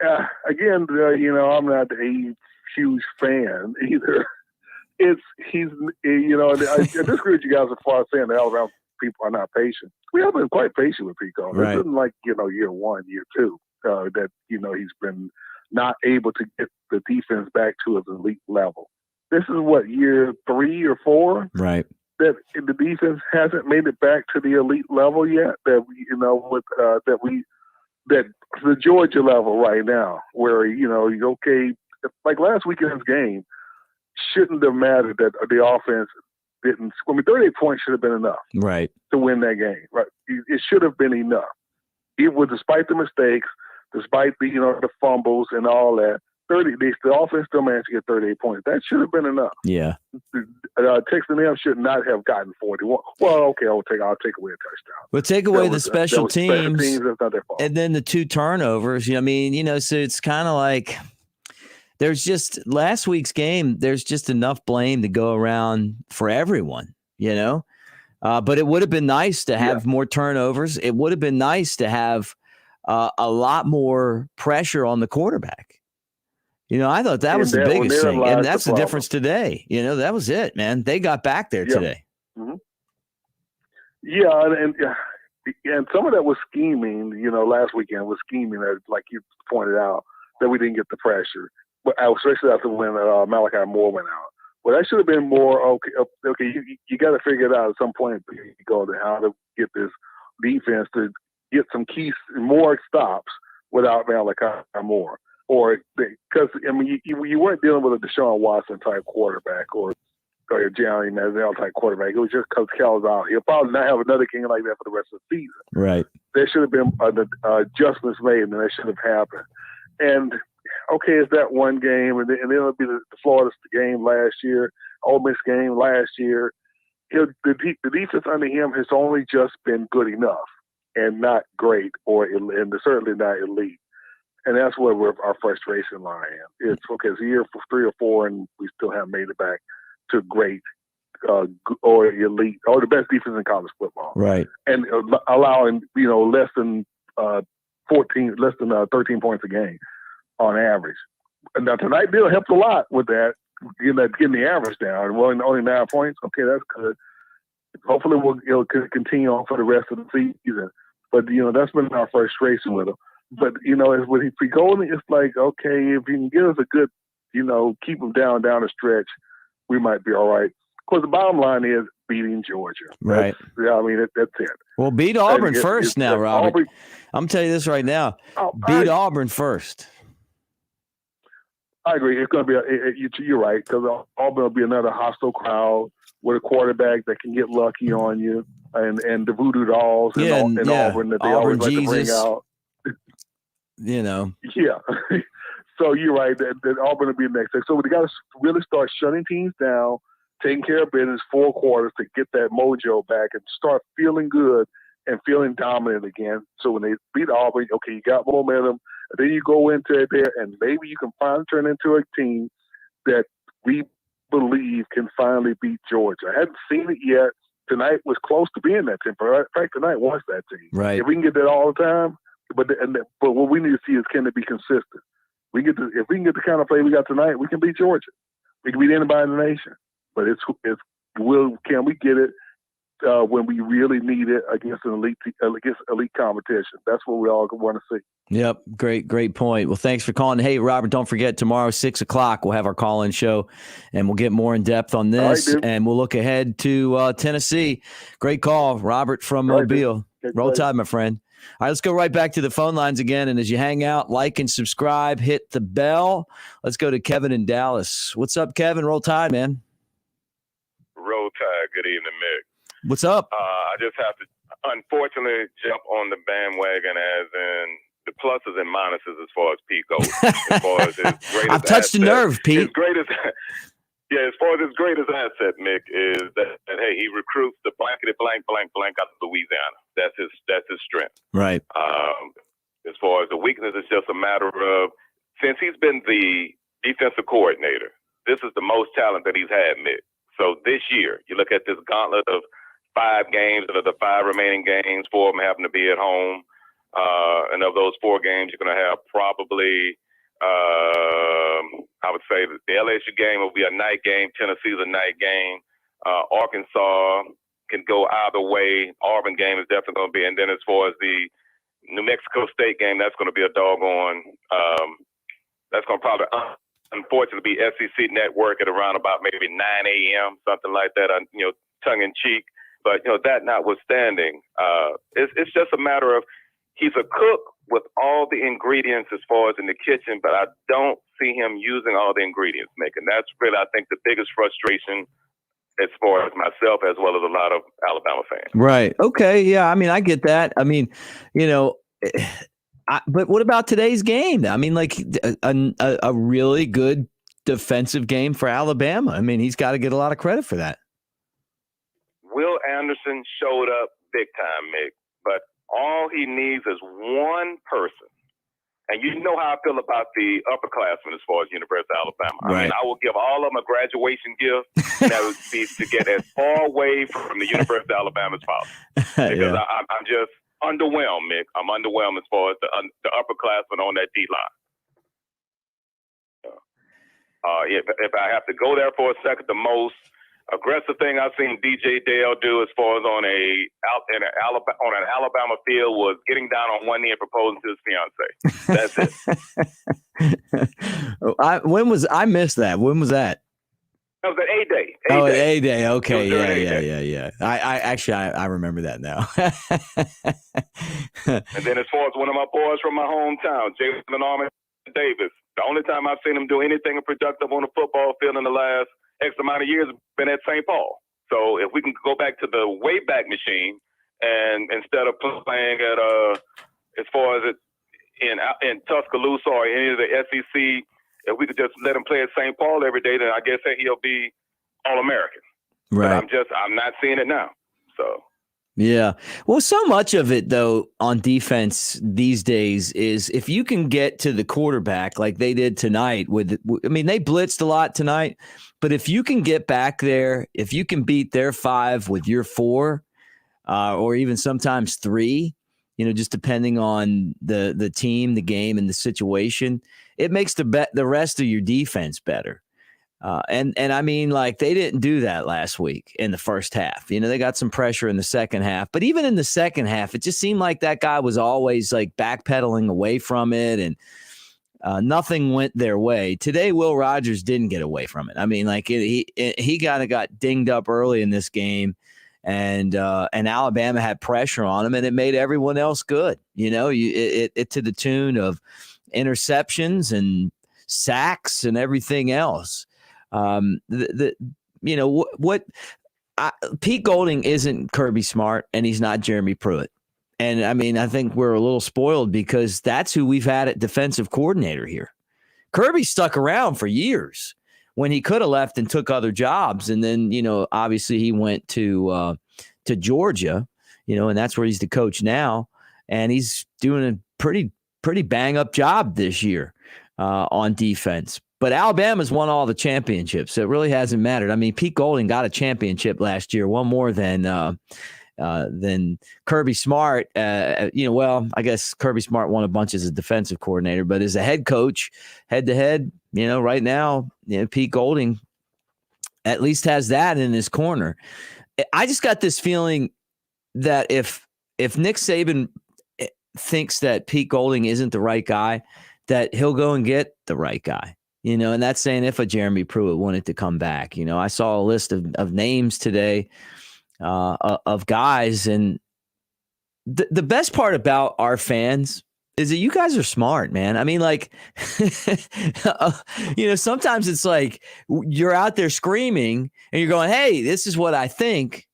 Again, I'm not a huge fan either. I disagree with you guys as far as saying the Alabama people are not patient. We have been quite patient with Pete Golding. Right. It isn't like, year 1, year 2, that, he's been not able to get the defense back to his elite level. This is what, year 3 or 4? Right. That the defense hasn't made it back to the elite level yet. That that the Georgia level right now, where like last weekend's game shouldn't have mattered that the offense didn't. 38 points should have been enough, right, to win that game. Right, it should have been enough. It was despite the mistakes, despite the fumbles and all that. The offense still managed to get 38 points. That should have been enough. Yeah. Texas A&M should not have gotten 41. Well, okay, I'll take away a touchdown. But take away the special teams, that's not their fault. And then the 2 turnovers. So it's kind of like there's just last week's game. There's just enough blame to go around for everyone. But it would have been nice to have more turnovers. It would have been nice to have a lot more pressure on the quarterback. I thought that was the biggest thing. And that's the difference today. That was it, man. They got back there today. Mm-hmm. Yeah, and some of that was scheming, last weekend was scheming, that, like you pointed out, that we didn't get the pressure. But especially after when Malachi Moore went out. Well, that should have been more, okay, you got to figure it out at some point, go to how to get this defense to get some more stops without Malachi Moore. Or because you weren't dealing with a Deshaun Watson type quarterback or a Johnny Manziel type quarterback. It was just because Cal's out. He'll probably not have another game like that for the rest of the season. Right. There should have been adjustments made, and that should have happened. And okay, it's that one game, and then it'll be the Florida game last year, Ole Miss game last year. The defense under him has only just been good enough and not great, and certainly not elite. And that's where our frustration lies. It's okay. It's a year for 3 or 4, and we still haven't made it back to great or elite or the best defense in college football. Right. And allowing less than 13 points a game on average. Now tonight, Bill helped a lot with that, getting the average down. Well, only 9 points. Okay, that's good. Hopefully, it'll continue on for the rest of the season. But that's been our frustration with him. But, with Golding, it's like, okay, if you can give us a good, keep them down the stretch, we might be all right. Of course, the bottom line is beating Georgia. Right. That's it. Well, beat Auburn first now, Robert. I'm telling you this right now. Beat Auburn first. I agree. It's going to be you're right, because Auburn will be another hostile crowd with a quarterback that can get lucky on you and the voodoo dolls and Auburn that they Auburn always Jesus. like to bring out. Yeah. So you're right. That Auburn will be next. So we got to really start shutting teams down, taking care of business 4 quarters to get that mojo back and start feeling good and feeling dominant again. So when they beat Auburn, okay, you got momentum. And then you go into there, and maybe you can finally turn into a team that we believe can finally beat Georgia. I haven't seen it yet. Tonight was close to being that team. In fact, tonight was that team. Right. If we can get that all the time, but what we need to see is can it be consistent? If we can get the kind of play we got tonight, we can beat Georgia. We can beat anybody in the nation. But can we get it when we really need it against elite competition? That's what we all want to see. Yep. Great point. Well, thanks for calling. Hey, Robert, don't forget tomorrow, 6:00, we'll have our call-in show and we'll get more in depth on this. Right, and we'll look ahead to Tennessee. Great call, Robert from Mobile. Roll Tide, my friend. All right, let's go right back to the phone lines again. And as you hang out, like and subscribe, hit the bell. Let's go to Kevin in Dallas. What's up, Kevin? Roll Tide, man. Roll Tide. Good evening, Mick. What's up? I just have to, unfortunately, jump on the bandwagon as in the pluses and minuses as far as Pete goes. As far as his greatest I've touched a nerve, Pete. As far as his greatest asset, Mick, is that hey, he recruits the blankety blank out of Louisiana. That's his strength. Right. As far as the weakness, it's just a matter of, since he's been the defensive coordinator, this is the most talent that he's had, Mick. So this year, you look at this gauntlet of 5 games, of the 5 remaining games, 4 of them happen to be at home. And of those 4 games, you're going to have probably, I would say the LSU game will be a night game. Tennessee's a night game. Arkansas can go either way. Auburn game is definitely going to be. And then as far as the New Mexico State game, that's going to be a doggone, that's going to probably, unfortunately, be SEC Network at around about maybe 9 a.m., something like that, tongue in cheek. But, that notwithstanding, it's just a matter of, he's a cook with all the ingredients as far as in the kitchen, but I don't see him using all the ingredients, Mick. And that's really, I think, the biggest frustration as far as myself as well as a lot of Alabama fans. Right. Okay. Yeah. I mean, I get that. I mean, but what about today's game? I mean, like a really good defensive game for Alabama. I mean, he's got to get a lot of credit for that. Will Anderson showed up big time, Mick, but all he needs is one person. And you know how I feel about the upperclassmen as far as University of Alabama. Right. I mean, I will give all of them a graduation gift, and that would be to get as far away from the University of Alabama as possible. Because I'm just underwhelmed, Mick. I'm underwhelmed as far as the upperclassmen on that D-line. If I have to go there for a second, the most aggressive thing I've seen DJ Dale do as far as on an Alabama field was getting down on one knee and proposing to his fiance. That's it. I missed that. When was that? That was at A-Day. A-Day. Okay. Yeah. I remember that now. And then as far as one of my boys from my hometown, Jason Armin Davis, the only time I've seen him do anything productive on the football field in the last X amount of years has been at St. Paul. So if we can go back to the Wayback Machine, and instead of playing at as far as it in Tuscaloosa or any of the SEC, if we could just let him play at St. Paul every day, then I guess that he'll be All-American. Right. But I'm not seeing it now. So. Yeah. Well, so much of it, though, on defense these days is if you can get to the quarterback like they did tonight they blitzed a lot tonight, but if you can get back there, if you can beat their 5 with your 4, or even sometimes 3, just depending on the team, the game, and the situation, it makes the rest of your defense better. And I mean, like, they didn't do that last week in the first half. They got some pressure in the second half. But even in the second half, it just seemed like that guy was always, like, backpedaling away from it, and nothing went their way. Today, Will Rogers didn't get away from it. I mean, like, he kind of got dinged up early in this game, and Alabama had pressure on him, and it made everyone else good. It to the tune of interceptions and sacks and everything else. Pete Golding isn't Kirby Smart, and he's not Jeremy Pruitt. And I mean, I think we're a little spoiled because that's who we've had at defensive coordinator here. Kirby stuck around for years when he could have left and took other jobs. And then, obviously he went to Georgia, and that's where he's the coach now. And he's doing a pretty pretty bang up job this year on defense. But Alabama's won all the championships, so it really hasn't mattered. I mean, Pete Golding got a championship last year, one more than Kirby Smart. Well, I guess Kirby Smart won a bunch as a defensive coordinator, but as a head coach, head to head, right now, Pete Golding at least has that in his corner. I just got this feeling that if Nick Saban thinks that Pete Golding isn't the right guy, that he'll go and get the right guy. And that's saying if a Jeremy Pruitt wanted to come back. I saw a list of names today of guys, and the best part about our fans is that you guys are smart, man. I mean, like, sometimes it's like you're out there screaming and you're going, hey, this is what I think.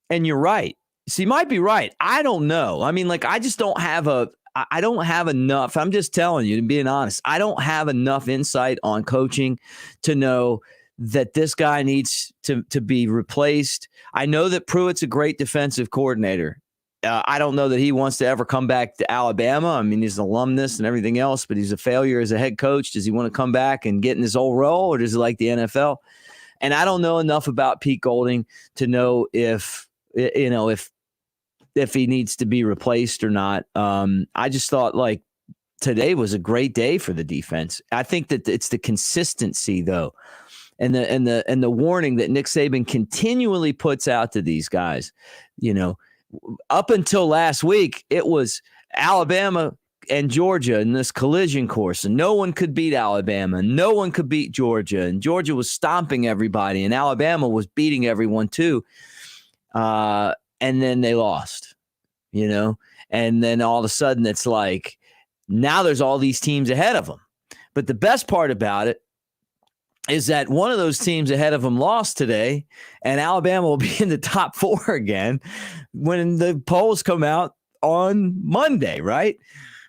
And you're right. So you might be right. I don't know. I mean, like, I just don't have enough. I'm just telling you, and being honest, I don't have enough insight on coaching to know that this guy needs to be replaced. I know that Pruitt's a great defensive coordinator. I don't know that he wants to ever come back to Alabama. I mean, he's an alumnus and everything else, but he's a failure as a head coach. Does he want to come back and get in his old role, or does he like the NFL? And I don't know enough about Pete Golding to know if he needs to be replaced or not. I just thought, like, today was a great day for the defense. I think that it's the consistency, though, and the warning that Nick Saban continually puts out to these guys. Up until last week, it was Alabama and Georgia in this collision course, and no one could beat Alabama, and no one could beat Georgia, and Georgia was stomping everybody, and Alabama was beating everyone too. And then they lost, and then all of a sudden it's like, now there's all these teams ahead of them. But the best part about it is that one of those teams ahead of them lost today, and Alabama will be in the top 4 again when the polls come out on Monday, right?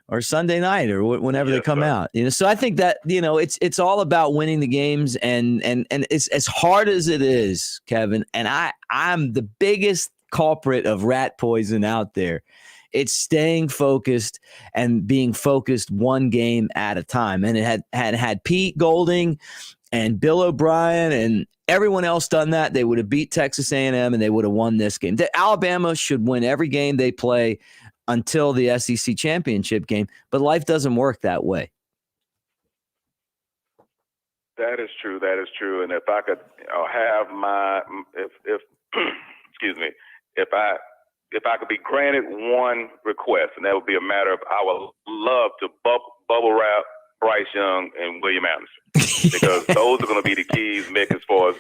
Or Sunday night, or whenever they come out. So I think that, it's all about winning the games, and it's as hard as it is, Kevin. And I'm the biggest culprit of rat poison out there. It's staying focused and being focused one game at a time. And it had Pete Golding and Bill O'Brien and everyone else done that, they would have beat Texas A&M and they would have won this game. Alabama should win every game they play until the SEC championship game, but life doesn't work that way. That is true. That is true. And if I could have if excuse me, if I could be granted one request, and that would be a matter of, I would love to bubble wrap Bryce Young and William Anderson, because those are going to be the keys, Mick, as far as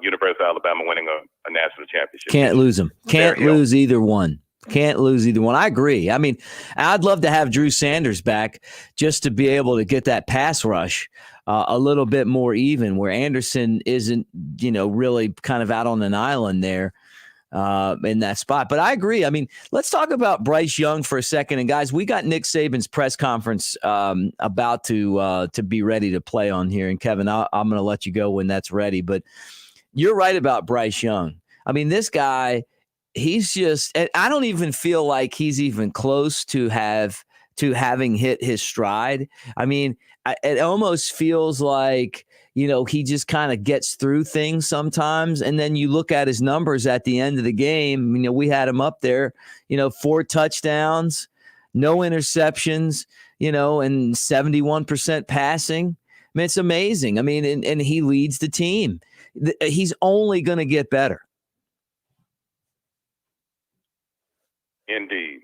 University of Alabama winning a national championship. Can't lose them. Can't lose either one. Can't lose either one. I agree. I mean, I'd love to have Drew Sanders back just to be able to get that pass rush a little bit more even, where Anderson isn't, really kind of out on an island there in that spot. But I agree. I mean, let's talk about Bryce Young for a second. And guys, we got Nick Saban's press conference about to be ready to play on here. And Kevin, I'm going to let you go when that's ready. But you're right about Bryce Young. I mean, this guy, he's just, I don't even feel like he's even close to having hit his stride. I mean, it almost feels like, he just kind of gets through things sometimes. And then you look at his numbers at the end of the game. We had him up there, 4 touchdowns, no interceptions, and 71% passing. I mean, it's amazing. I mean, and he leads the team. He's only going to get better. Indeed.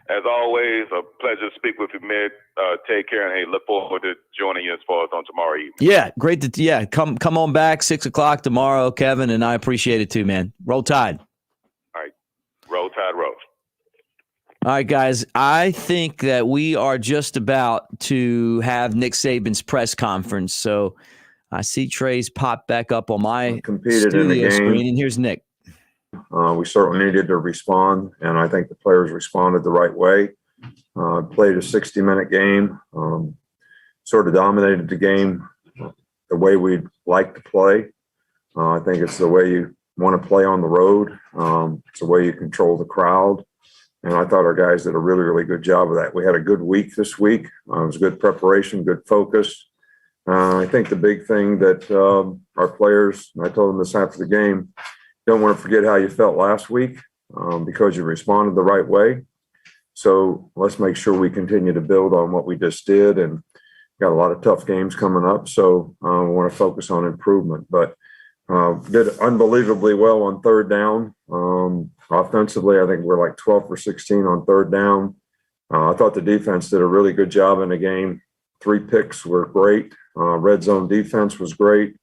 As always, a pleasure to speak with you, Mick. Take care, and hey, look forward to joining you as far as on tomorrow evening. Yeah, great to come on back 6:00 tomorrow, Kevin, and I appreciate it too, man. Roll Tide. All right, roll Tide, roll. All right, guys, I think that we are just about to have Nick Saban's press conference. So I see Trey's pop back up on my studio screen, and here's Nick. We certainly needed to respond, and I think the players responded the right way. Played a 60-minute game, sort of dominated the game the way we'd like to play. I think it's the way you want to play on the road. It's the way you control the crowd. And I thought our guys did a really, really good job of that. We had a good week this week. It was good preparation, good focus. I think the big thing that our players, and I told them this after the game, don't want to forget how you felt last week because you responded the right way. So let's make sure we continue to build on what we just did, and got a lot of tough games coming up. So we want to focus on improvement, but did unbelievably well on third down. Offensively, I think we're like 12 for 16 on third down. I thought the defense did a really good job in the game. 3 picks were great. Red zone defense was great.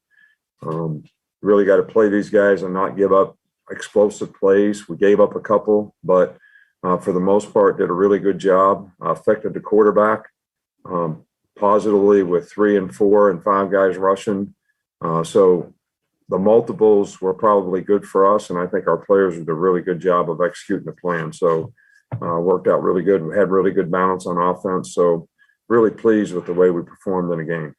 Really got to play these guys and not give up explosive plays. We gave up a couple, but for the most part, did a really good job. Affected the quarterback positively with 3 and 4 and 5 guys rushing. So the multiples were probably good for us, and I think our players did a really good job of executing the plan. So worked out really good. We had really good balance on offense. So really pleased with the way we performed in the game.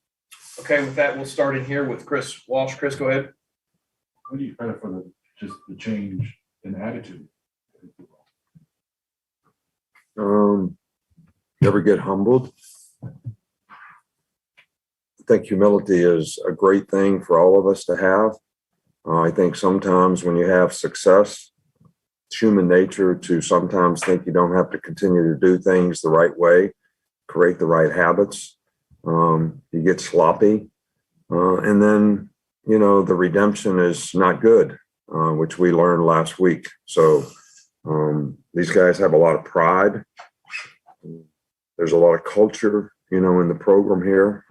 Okay, with that, we'll start in here with Chris Walsh. Chris, go ahead. What do you credit for just the change in attitude? Never get humbled. I think humility is a great thing for all of us to have. I think sometimes when you have success, it's human nature to sometimes think you don't have to continue to do things the right way, create the right habits. You get sloppy. And then, the redemption is not good, which we learned last week. So these guys have a lot of pride. There's a lot of culture, in the program here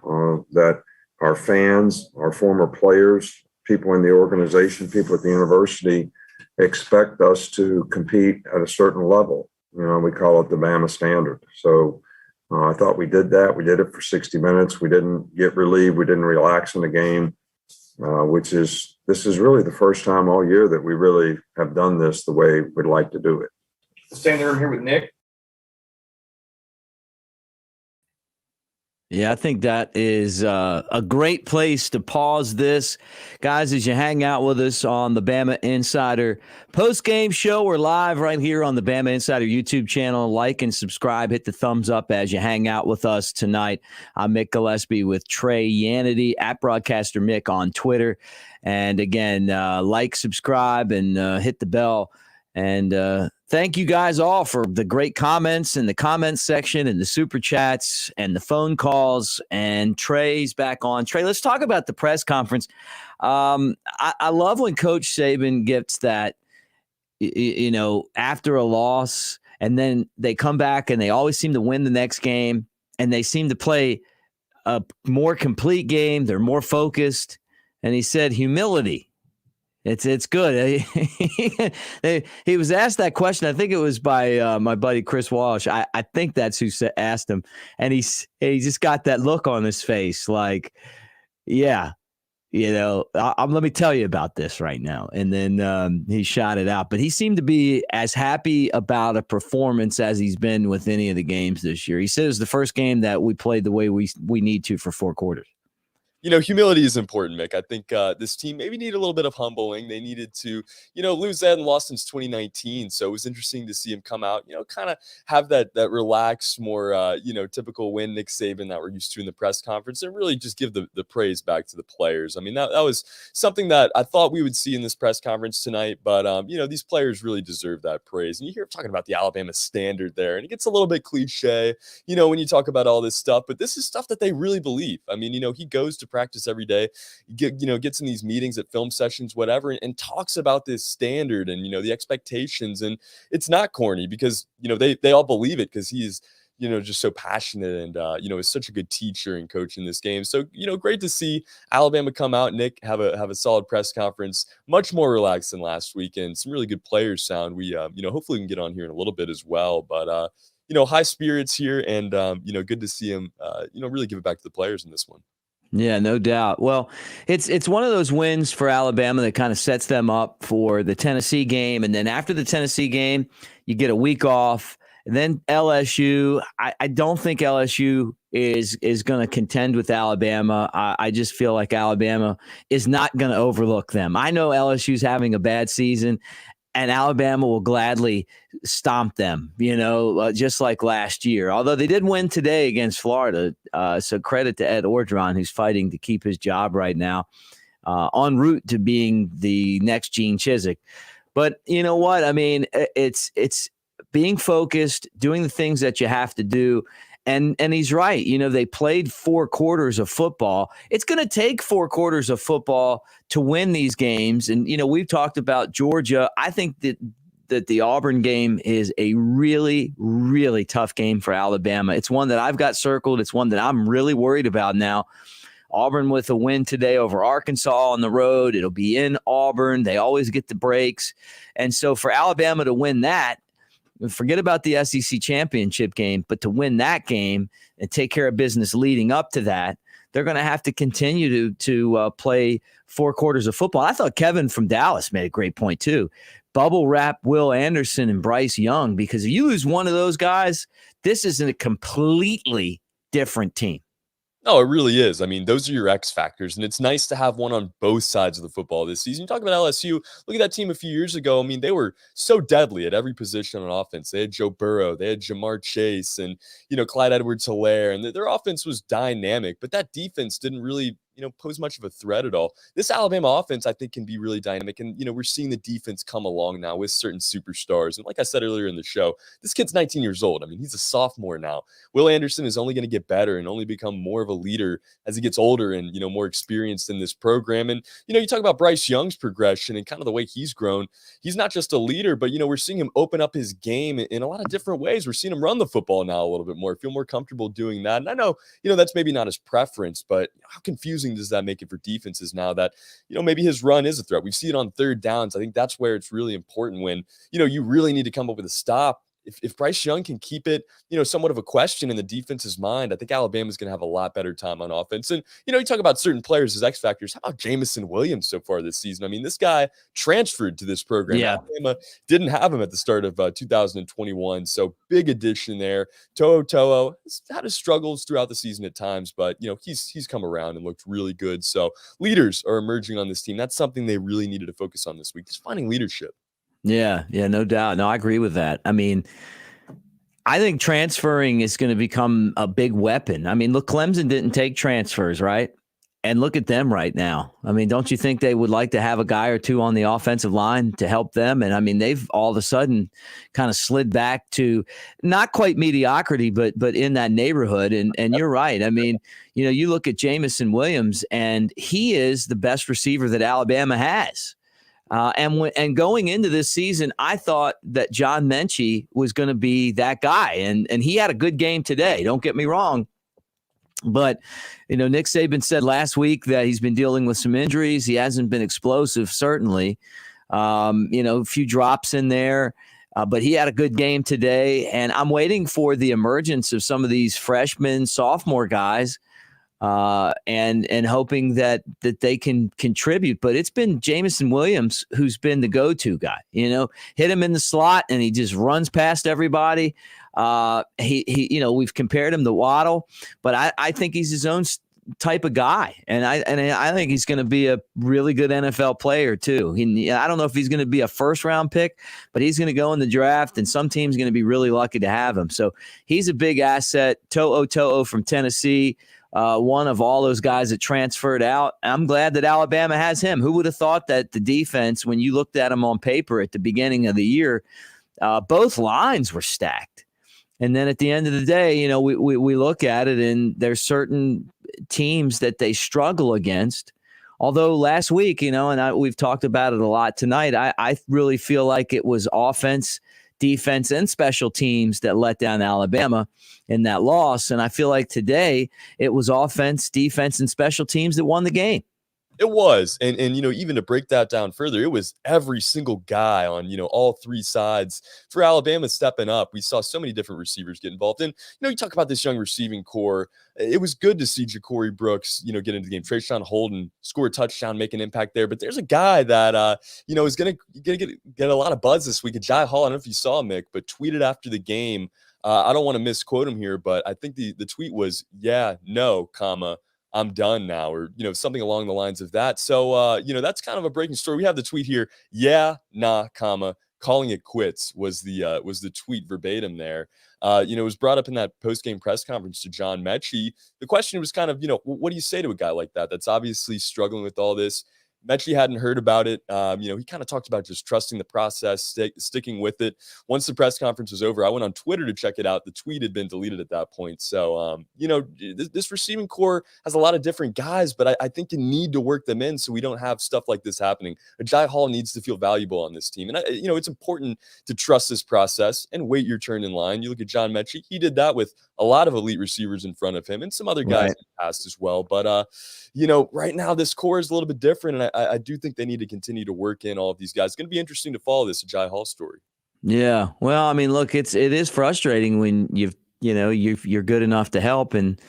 that our fans, our former players, people in the organization, people at the university expect us to compete at a certain level. We call it the Bama standard. So I thought we did that. We did it for 60 minutes. We didn't get relieved. We didn't relax in the game, this is really the first time all year that we really have done this the way we'd like to do it. Stay in the room here with Nick. Yeah, I think that is a great place to pause this. Guys, as you hang out with us on the Bama Insider post-game show, we're live right here on the Bama Insider YouTube channel. Like and subscribe. Hit the thumbs up as you hang out with us tonight. I'm Mick Gillispie with Trey Yanity, at Broadcaster Mick on Twitter. And again, like, subscribe, and hit the bell. And thank you guys all for the great comments in the comments section and the super chats and the phone calls. And Trey's back on. Trey, let's talk about the press conference. I love when Coach Saban gets that, after a loss, and then they come back and they always seem to win the next game, and they seem to play a more complete game. They're more focused. And he said humility. It's good. He was asked that question. I think it was by my buddy Chris Walsh. I think that's who asked him, and he just got that look on his face, like, yeah, let me tell you about this right now. And then he shot it out. But he seemed to be as happy about a performance as he's been with any of the games this year. He said it was the first game that we played the way we need to for 4 quarters. Humility is important, Mick. I think this team maybe needed a little bit of humbling. They needed to, lose that and lost since 2019. So it was interesting to see him come out, kind of have that relaxed, more, typical win Nick Saban that we're used to in the press conference, and really just give the praise back to the players. I mean, that was something that I thought we would see in this press conference tonight. But, these players really deserve that praise. And you hear him talking about the Alabama standard there, and it gets a little bit cliche, when you talk about all this stuff. But this is stuff that they really believe. I mean, he goes to practice every day, gets in these meetings at film sessions, whatever, and talks about this standard and, the expectations. And it's not corny because, they all believe it because he's, just so passionate and, is such a good teacher and coach in this game. So, great to see Alabama come out, Nick, have a solid press conference, much more relaxed than last week, and some really good players sound. We, hopefully we can get on here in a little bit as well, but, high spirits here, and, good to see him, really give it back to the players in this one. Yeah, no doubt. Well, it's one of those wins for Alabama that kind of sets them up for the Tennessee game. And then after the Tennessee game, you get a week off. And then LSU, I don't think LSU is going to contend with Alabama. I just feel like Alabama is not going to overlook them. I know LSU's having a bad season. and Alabama will gladly stomp them, just like last year. Although they did win today against Florida. So credit to Ed Orgeron, who's fighting to keep his job right now, en route to being the next Gene Chizik. But you know what? I mean, it's being focused, doing the things that you have to do. And he's right. They played 4 quarters of football. It's going to take 4 quarters of football to win these games. And, we've talked about Georgia. I think that the Auburn game is a really, really tough game for Alabama. It's one that I've got circled. It's one that I'm really worried about now. Auburn with a win today over Arkansas on the road. It'll be in Auburn. They always get the breaks. And so for Alabama to win that, forget about the SEC championship game, but to win that game and take care of business leading up to that, they're going to have to continue to play 4 quarters of football. I thought Kevin from Dallas made a great point too. Bubble wrap Will Anderson and Bryce Young, because if you lose one of those guys, this is a completely different team. No, it really is. I mean, those are your X factors, and it's nice to have one on both sides of the football this season. You talk about LSU. Look at that team a few years ago. I mean, they were so deadly at every position on offense. They had Joe Burrow, they had Jamar Chase, and Clyde Edwards-Helaire, and their offense was dynamic. But that defense didn't really pose much of a threat at all. This Alabama offense, I think, can be really dynamic. And, we're seeing the defense come along now with certain superstars. And like I said earlier in the show, this kid's 19 years old. I mean, he's a sophomore now. Will Anderson is only going to get better and only become more of a leader as he gets older and, more experienced in this program. And, you talk about Bryce Young's progression and kind of the way he's grown. He's not just a leader, but, we're seeing him open up his game in a lot of different ways. We're seeing him run the football now a little bit more, feel more comfortable doing that. And I know, that's maybe not his preference, but how confusing does that make it for defenses now that, maybe his run is a threat? We see it on 3rd downs. I think that's where it's really important when, you really need to come up with a stop. If Bryce Young can keep it, somewhat of a question in the defense's mind, I think Alabama's going to have a lot better time on offense. And, you talk about certain players as X factors. How about Jamison Williams so far this season? I mean, this guy transferred to this program. Yeah. Alabama didn't have him at the start of 2021. So big addition there. To'o had his struggles throughout the season at times, but, he's come around and looked really good. So leaders are emerging on this team. That's something they really needed to focus on this week, just finding leadership. Yeah, no doubt. No, I agree with that. I mean, I think transferring is going to become a big weapon. I mean, look, Clemson didn't take transfers, right? And look at them right now. I mean, don't you think they would like to have a guy or two on the offensive line to help them? And I mean, they've all of a sudden kind of slid back to not quite mediocrity, but in that neighborhood. And you're right. I mean, you look at Jamison Williams, and he is the best receiver that Alabama has. And going into this season, I thought that John Mechie was going to be that guy. And he had a good game today. Don't get me wrong. But, Nick Saban said last week that he's been dealing with some injuries. He hasn't been explosive, certainly. A few drops in there. But he had a good game today. And I'm waiting for the emergence of some of these freshmen, sophomore guys. And hoping that they can contribute. But it's been Jamison Williams who's been the go-to guy. Hit him in the slot and he just runs past everybody. We've compared him to Waddle, but I think he's his own type of guy, and I think he's going to be a really good NFL player too. I don't know if he's going to be a first-round pick, but he's going to go in the draft, and some team's going to be really lucky to have him. So he's a big asset. To'o from Tennessee. One of all those guys that transferred out. I'm glad that Alabama has him. Who would have thought that the defense, when you looked at them on paper at the beginning of the year, both lines were stacked. And then at the end of the day, we look at it, and there's certain teams that they struggle against. Although last week, we've talked about it a lot tonight, I really feel like it was offense, defense, and special teams that let down Alabama in that loss. And I feel like today it was offense, defense, and special teams that won the game. It was. And even to break that down further, it was every single guy on, all 3 sides for Alabama stepping up. We saw so many different receivers get involved. And, you talk about this young receiving core. It was good to see Ja'Cory Brooks, get into the game. Trayshawn Holden score a touchdown, make an impact there. But there's a guy that, is going to get a lot of buzz this week. Jai Hall, I don't know if you saw Mick, but tweeted after the game. I don't want to misquote him here, but I think the tweet was, yeah, no, comma, I'm done now, or, something along the lines of that. So, that's kind of a breaking story. We have the tweet here. Yeah, nah, comma, calling it quits was the tweet verbatim there. It was brought up in that post-game press conference to John Mechie. The question was kind of, what do you say to a guy like that that's obviously struggling with all this? Mechie hadn't heard about it. He kind of talked about just trusting the process, sticking with it. Once the press conference was over, I went on Twitter to check it out. The tweet had been deleted at that point. So, this receiving core has a lot of different guys, but I think you need to work them in so we don't have stuff like this happening. Ajay Hall needs to feel valuable on this team. And, it's important to trust this process and wait your turn in line. You look at John Mechie. He did that with a lot of elite receivers in front of him and some other guys in the past as well. But, right now this core is a little bit different, and I do think they need to continue to work in all of these guys. It's going to be interesting to follow this Ajay Hall story. Yeah. Well, I mean, look, it is frustrating when you're good enough to help and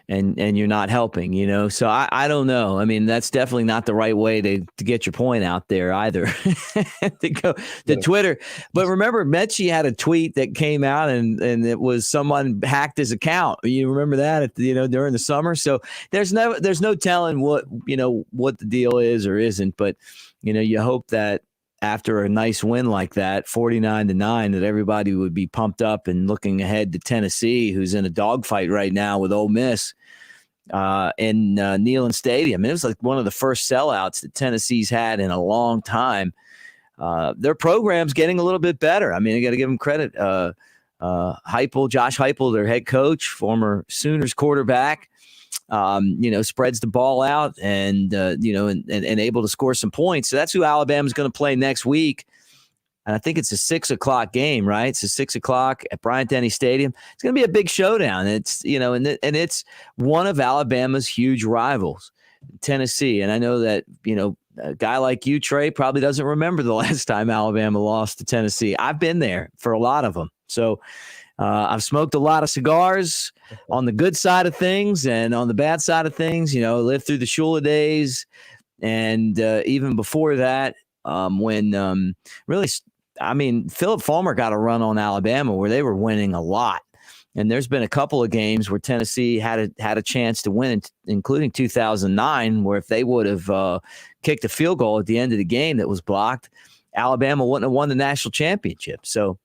you're not helping, So I don't know. I mean, that's definitely not the right way to get your point out there either. To go to Twitter. But remember, Mechie had a tweet that came out and it was someone hacked his account. You remember that during the summer? So there's no telling what the deal is or isn't. But you hope that after a nice win like that, 49-9, that everybody would be pumped up and looking ahead to Tennessee, who's in a dogfight right now with Ole Miss in Neyland Stadium. It was like one of the first sellouts that Tennessee's had in a long time. Their program's getting a little bit better. I mean, I got to give them credit. Josh Heupel, their head coach, former Sooners quarterback, spreads the ball out and able to score some points. So that's who Alabama's going to play next week. And I think it's a 6:00 game, right? It's a 6:00 at Bryant-Denny Stadium. It's going to be a big showdown. It's, and it's one of Alabama's huge rivals, Tennessee. And I know that, a guy like you, Trey, probably doesn't remember the last time Alabama lost to Tennessee. I've been there for a lot of them. So I've smoked a lot of cigars on the good side of things and on the bad side of things, lived through the Shula days. And even before that, when Philip Fulmer got a run on Alabama where they were winning a lot. And there's been a couple of games where Tennessee had a chance to win, including 2009, where if they would have kicked a field goal at the end of the game that was blocked, Alabama wouldn't have won the national championship. So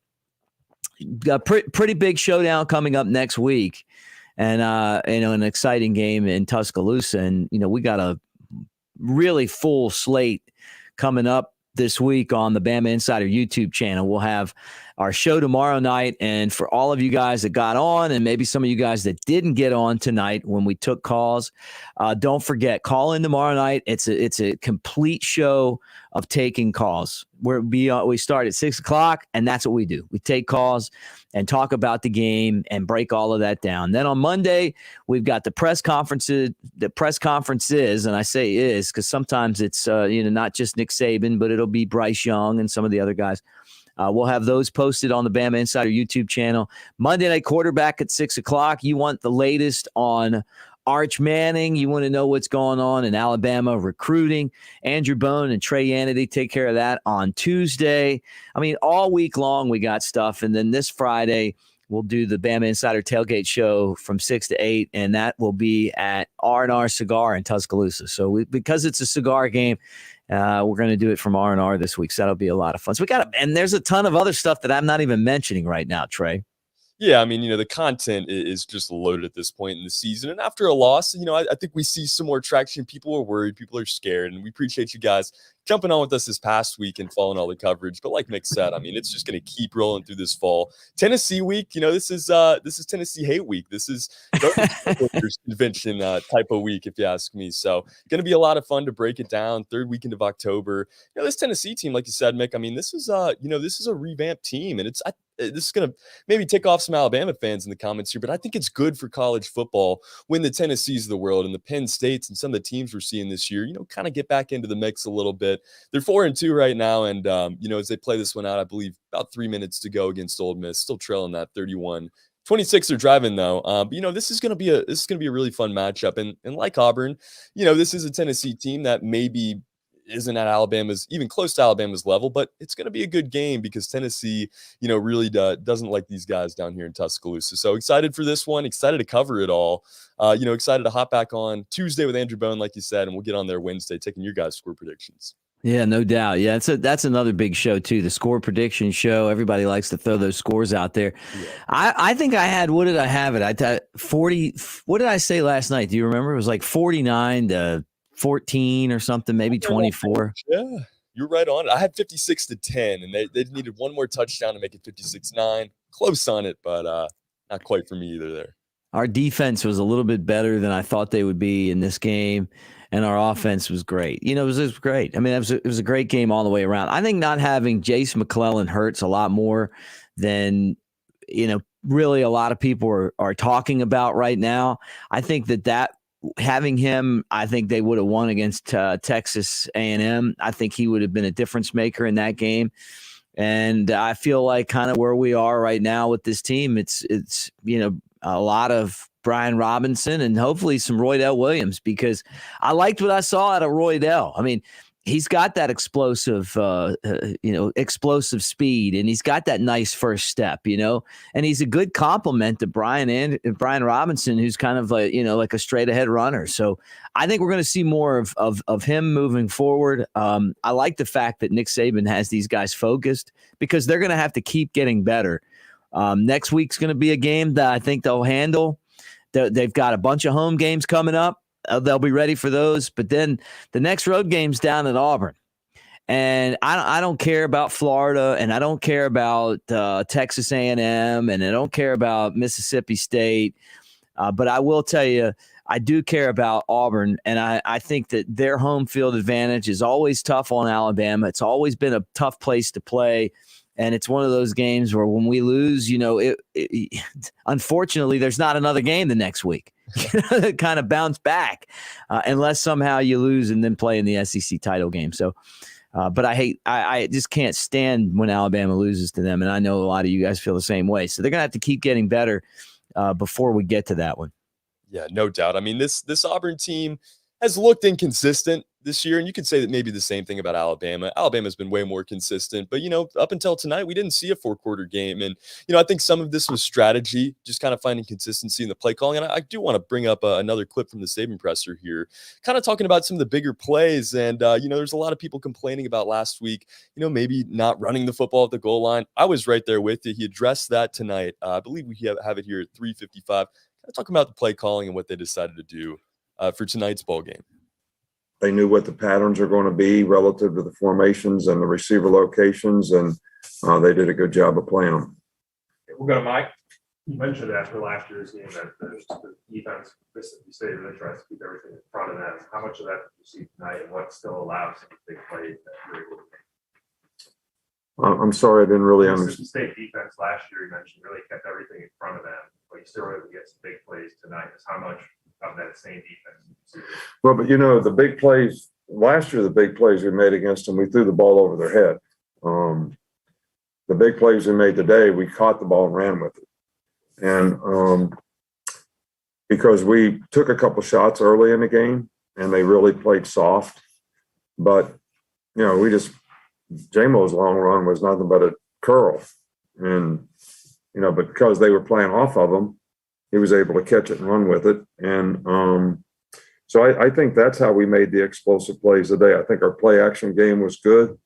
a pretty big showdown coming up next week, and an exciting game in Tuscaloosa. And we got a really full slate coming up this week on the Bama Insider YouTube channel. We'll have our show tomorrow night, and for all of you guys that got on, and maybe some of you guys that didn't get on tonight when we took calls, don't forget, call in tomorrow night. It's a complete show of taking calls. We start at 6:00, and that's what we do. We take calls and talk about the game and break all of that down. Then on Monday, we've got the press conferences. The press conferences, and I say is because sometimes it's not just Nick Saban, but it'll be Bryce Young and some of the other guys. We'll have those posted on the Bama Insider YouTube channel. Monday Night Quarterback at 6:00. You want the latest on Arch Manning. You want to know what's going on in Alabama recruiting. Andrew Bone and Trey Yanity take care of that on Tuesday. I mean, all week long we got stuff. And then this Friday, we'll do the Bama Insider Tailgate Show from 6 to 8, and that will be at R&R Cigar in Tuscaloosa. So because it's a cigar game, we're going to do it from R&R this week. So that'll be a lot of fun. So and there's a ton of other stuff that I'm not even mentioning right now, Trey. Yeah, I mean, the content is just loaded at this point in the season. And after a loss, I think we see some more traction. People are worried. People are scared. And we appreciate you guys jumping on with us this past week and following all the coverage. But like Mick said, I mean, it's just going to keep rolling through this fall. Tennessee week, this is Tennessee hate week. This is convention type of week, if you ask me. So going to be a lot of fun to break it down. Third weekend of October. This Tennessee team, like you said, Mick, I mean, this is a revamped team. And this is going to maybe tick off some Alabama fans in the comments here, but I think it's good for college football when the Tennessees of the world and the Penn States and some of the teams we're seeing this year, kind of get back into the mix a little bit. They're 4-2 right now. And, as they play this one out, I believe about 3 minutes to go against Ole Miss, still trailing that 31-26 they're driving though. This is going to be a really fun matchup. And like Auburn, this is a Tennessee team that maybe isn't at Alabama's, even close to Alabama's level, but it's going to be a good game because Tennessee, really doesn't like these guys down here in Tuscaloosa. So excited for this one, excited to cover it all. Excited to hop back on Tuesday with Andrew Bone, like you said, and we'll get on there Wednesday taking your guys' score predictions. Yeah, no doubt. Yeah, that's another big show too. The score prediction show. Everybody likes to throw those scores out there. Yeah. I think I had. What did I have it? 40. What did I say last night? Do you remember? It was like 49-14 or something, maybe 24. Yeah, you're right on it. I had 56-10, and they needed one more touchdown to make it 56-9. Close on it, but not quite for me either there. Our defense was a little bit better than I thought they would be in this game, and our offense was great. It was great. I mean, it was a great game all the way around. I think not having Jace McClellan hurts a lot more than, really a lot of people are talking about right now. I think that having him, I think they would have won against Texas A&M. I think he would have been a difference maker in that game. And I feel like kind of where we are right now with this team, it's a lot of Brian Robinson and hopefully some Roydell Williams, because I liked what I saw out of Roydell. I mean, he's got that explosive speed, and he's got that nice first step, and he's a good complement to Brian Robinson, who's kind of like a straight ahead runner. So I think we're going to see more of him moving forward. I like the fact that Nick Saban has these guys focused, because they're going to have to keep getting better. Next week's going to be a game that I think they'll handle. They've got a bunch of home games coming up. They'll be ready for those. But then the next road game's down at Auburn. And I don't care about Florida, and I don't care about Texas A&M, and I don't care about Mississippi State. But I will tell you, I do care about Auburn, and I think that their home field advantage is always tough on Alabama. It's always been a tough place to play. And it's one of those games where when we lose, unfortunately, there's not another game the next week. Kind of bounce back unless somehow you lose and then play in the SEC title game. So, but I just can't stand when Alabama loses to them. And I know a lot of you guys feel the same way. So they're going to have to keep getting better before we get to that one. Yeah, no doubt. I mean, this Auburn team has looked inconsistent this year, and you could say that maybe the same thing about Alabama. Alabama's been way more consistent, but up until tonight, we didn't see a 4-quarter game, and I think some of this was strategy, just kind of finding consistency in the play calling. And I do want to bring up another clip from the Saban presser here, kind of talking about some of the bigger plays. And there's a lot of people complaining about last week, maybe not running the football at the goal line. I was right there with you. He addressed that tonight. I believe we have it here at 3:55. Kind of talking about the play calling and what they decided to do for tonight's ball game. They knew what the patterns are going to be relative to the formations and the receiver locations, and they did a good job of playing them. We'll go to Mike. You mentioned after last year's game that the defense, Mississippi State, really tries to keep everything in front of them. How much of that did you see tonight, and what still allows big plays that you're able to make? I'm sorry, I didn't really understand. Mississippi State defense last year, you mentioned, really kept everything in front of them, but you still were able to get some big plays tonight. Is how much of that same defense? Well, but the big plays last year, the big plays we made against them, we threw the ball over their head. The big plays we made today, we caught the ball and ran with it. And because we took a couple shots early in the game and they really played soft, but J-Mo's long run was nothing but a curl. And, but because they were playing off of him, he was able to catch it and run with it. And so I think that's how we made the explosive plays today. I think our play action game was good.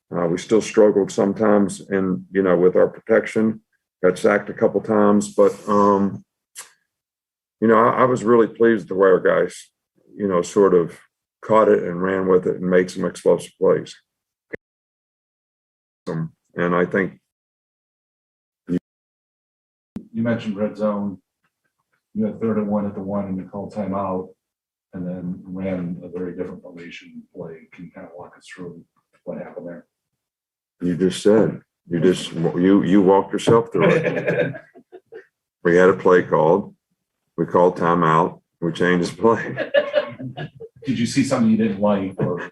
We still struggled sometimes with our protection, got sacked a couple times, but I was really pleased with the way our guys, sort of caught it and ran with it and made some explosive plays. And I think you mentioned red zone. You had 3rd and 1 at the 1 and you called timeout, and then ran a very different formation play. Can you kind of walk us through what happened there? You just said, you walked yourself through it. We had a play called. We called timeout. We changed his play. Did you see something you didn't like? Or?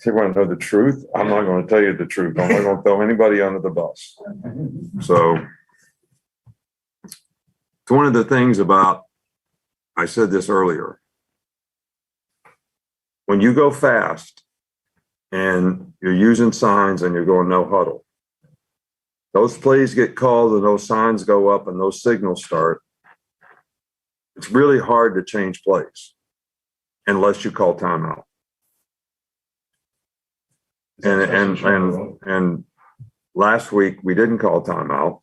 So you want to know the truth? I'm not going to tell you the truth. I'm not going to throw anybody under the bus. So it's one of the things about, I said this earlier, when you go fast and you're using signs and you're going no huddle, those plays get called and those signs go up and those signals start. It's really hard to change plays unless you call timeout. And last week we didn't call timeout.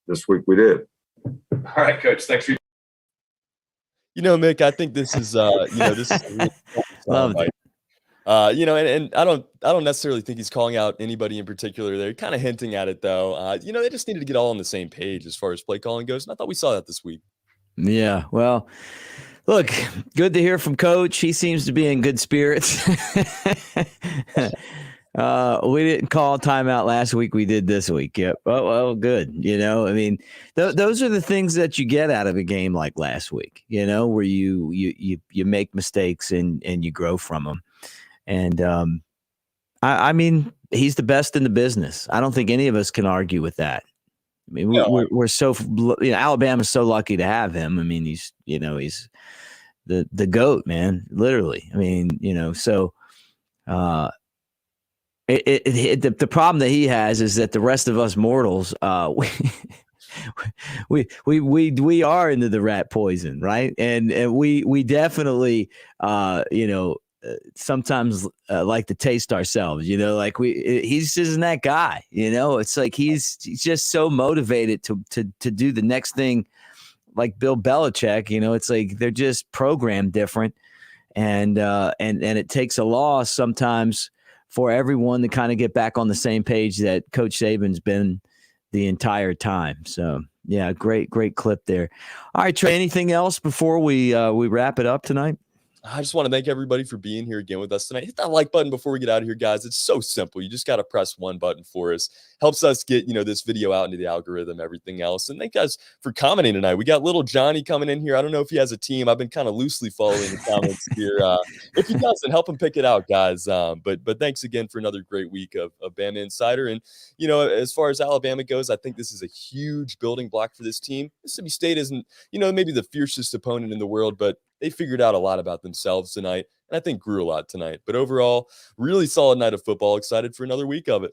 This week we did. All right, Coach. Thanks for. Mick, I think this is this is a really Love it. And I don't necessarily think he's calling out anybody in particular there. Kind of hinting at it though. They just needed to get all on the same page as far as play calling goes. And I thought we saw that this week. Yeah, well, look, good to hear from Coach. He seems to be in good spirits. We didn't call timeout last week. We did this week. Yep. Well, good. I mean, those are the things that you get out of a game like last week, where you make mistakes and you grow from them. And I mean, he's the best in the business. I don't think any of us can argue with that. I mean, we're so Alabama's so lucky to have him. I mean, he's the GOAT, man, literally. I mean, so the problem that he has is that the rest of us mortals, we are into the rat poison, right? And we definitely, sometimes like to taste ourselves, like he's isn't that guy, it's like he's just so motivated to do the next thing, like Bill Belichick, it's like they're just programmed different, and it takes a loss sometimes for everyone to kind of get back on the same page that Coach Saban's been the entire time. So yeah, great clip there. All right, Trey, anything else before we wrap it up tonight? I just want to thank everybody for being here again with us tonight. Hit that like button before we get out of here, guys. It's so simple. You just got to press one button for us. Helps us get, this video out into the algorithm, everything else. And thank you guys for commenting tonight. We got little Johnny coming in here. I don't know if he has a team. I've been kind of loosely following the comments here. If he doesn't, help him pick it out, guys. But thanks again for another great week of Bama Insider. And, as far as Alabama goes, I think this is a huge building block for this team. Mississippi State isn't, maybe the fiercest opponent in the world, but they figured out a lot about themselves tonight, and I think grew a lot tonight. But overall, really solid night of football. Excited for another week of it.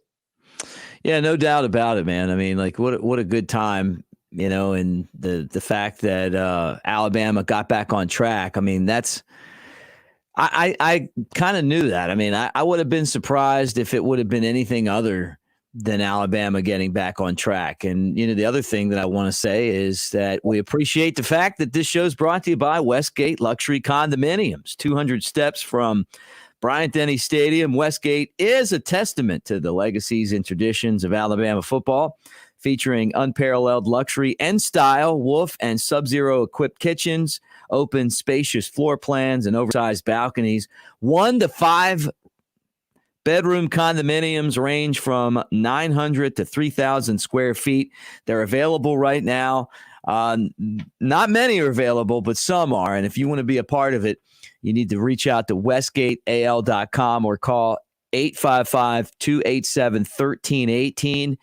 Yeah, no doubt about it, man. I mean, like what a good time, and the fact that Alabama got back on track. I mean, I kind of knew that. I mean, I would have been surprised if it would have been anything other than Alabama getting back on track. And, the other thing that I want to say is that we appreciate the fact that this show is brought to you by Westgate Luxury Condominiums. 200 steps from Bryant-Denny Stadium. Westgate is a testament to the legacies and traditions of Alabama football, featuring unparalleled luxury and style, Wolf and Sub-Zero equipped kitchens, open spacious floor plans, and oversized balconies. 1 to 5 bedroom condominiums range from 900 to 3,000 square feet. They're available right now. Not many are available, but some are. And if you want to be a part of it, you need to reach out to westgateal.com or call 855-287-1318.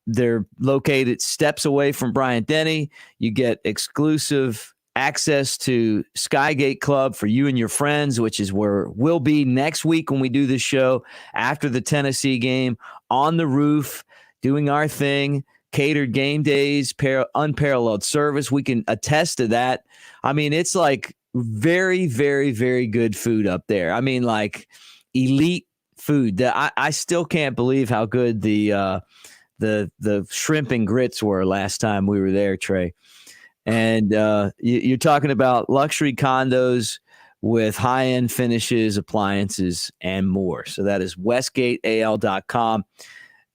They're located steps away from Bryant-Denny. You get exclusive access to Skygate Club for you and your friends, which is where we'll be next week when we do this show after the Tennessee game, on the roof, doing our thing, catered game days, unparalleled service. We can attest to that. I mean, it's like very, very, very good food up there. I mean, like elite food. I still can't believe how good the shrimp and grits were last time we were there, Trey. And you're talking about luxury condos with high-end finishes, appliances, and more. So that is westgateal.com.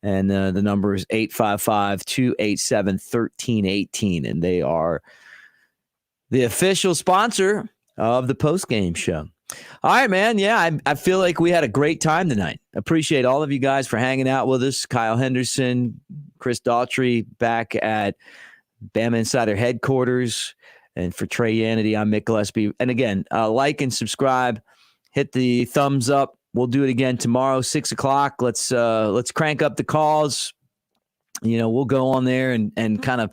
And the number is 855-287-1318. And they are the official sponsor of the postgame show. All right, man. Yeah, I feel like we had a great time tonight. Appreciate all of you guys for hanging out with us. Kyle Henderson, Chris Daughtry back at Bama Insider headquarters. And for Trey Yanity, I'm Mick Gillispie. And again, like and subscribe, hit the thumbs up. We'll do it again tomorrow, 6:00. Let's crank up the calls. we'll go on there and kind of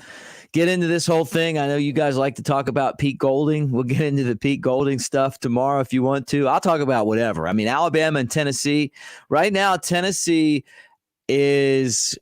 get into this whole thing. I know you guys like to talk about Pete Golding. We'll get into the Pete Golding stuff tomorrow if you want to. I'll talk about whatever. I mean, Alabama and Tennessee. Right now, Tennessee is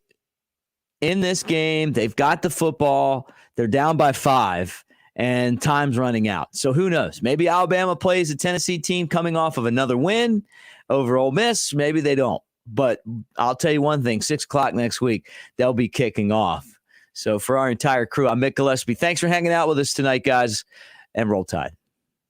in this game. They've got the football. They're down by 5, and time's running out. So who knows? Maybe Alabama plays a Tennessee team coming off of another win over Ole Miss. Maybe they don't. But I'll tell you one thing, 6 o'clock next week, they'll be kicking off. So for our entire crew, I'm Mick Gillispie. Thanks for hanging out with us tonight, guys, and Roll Tide.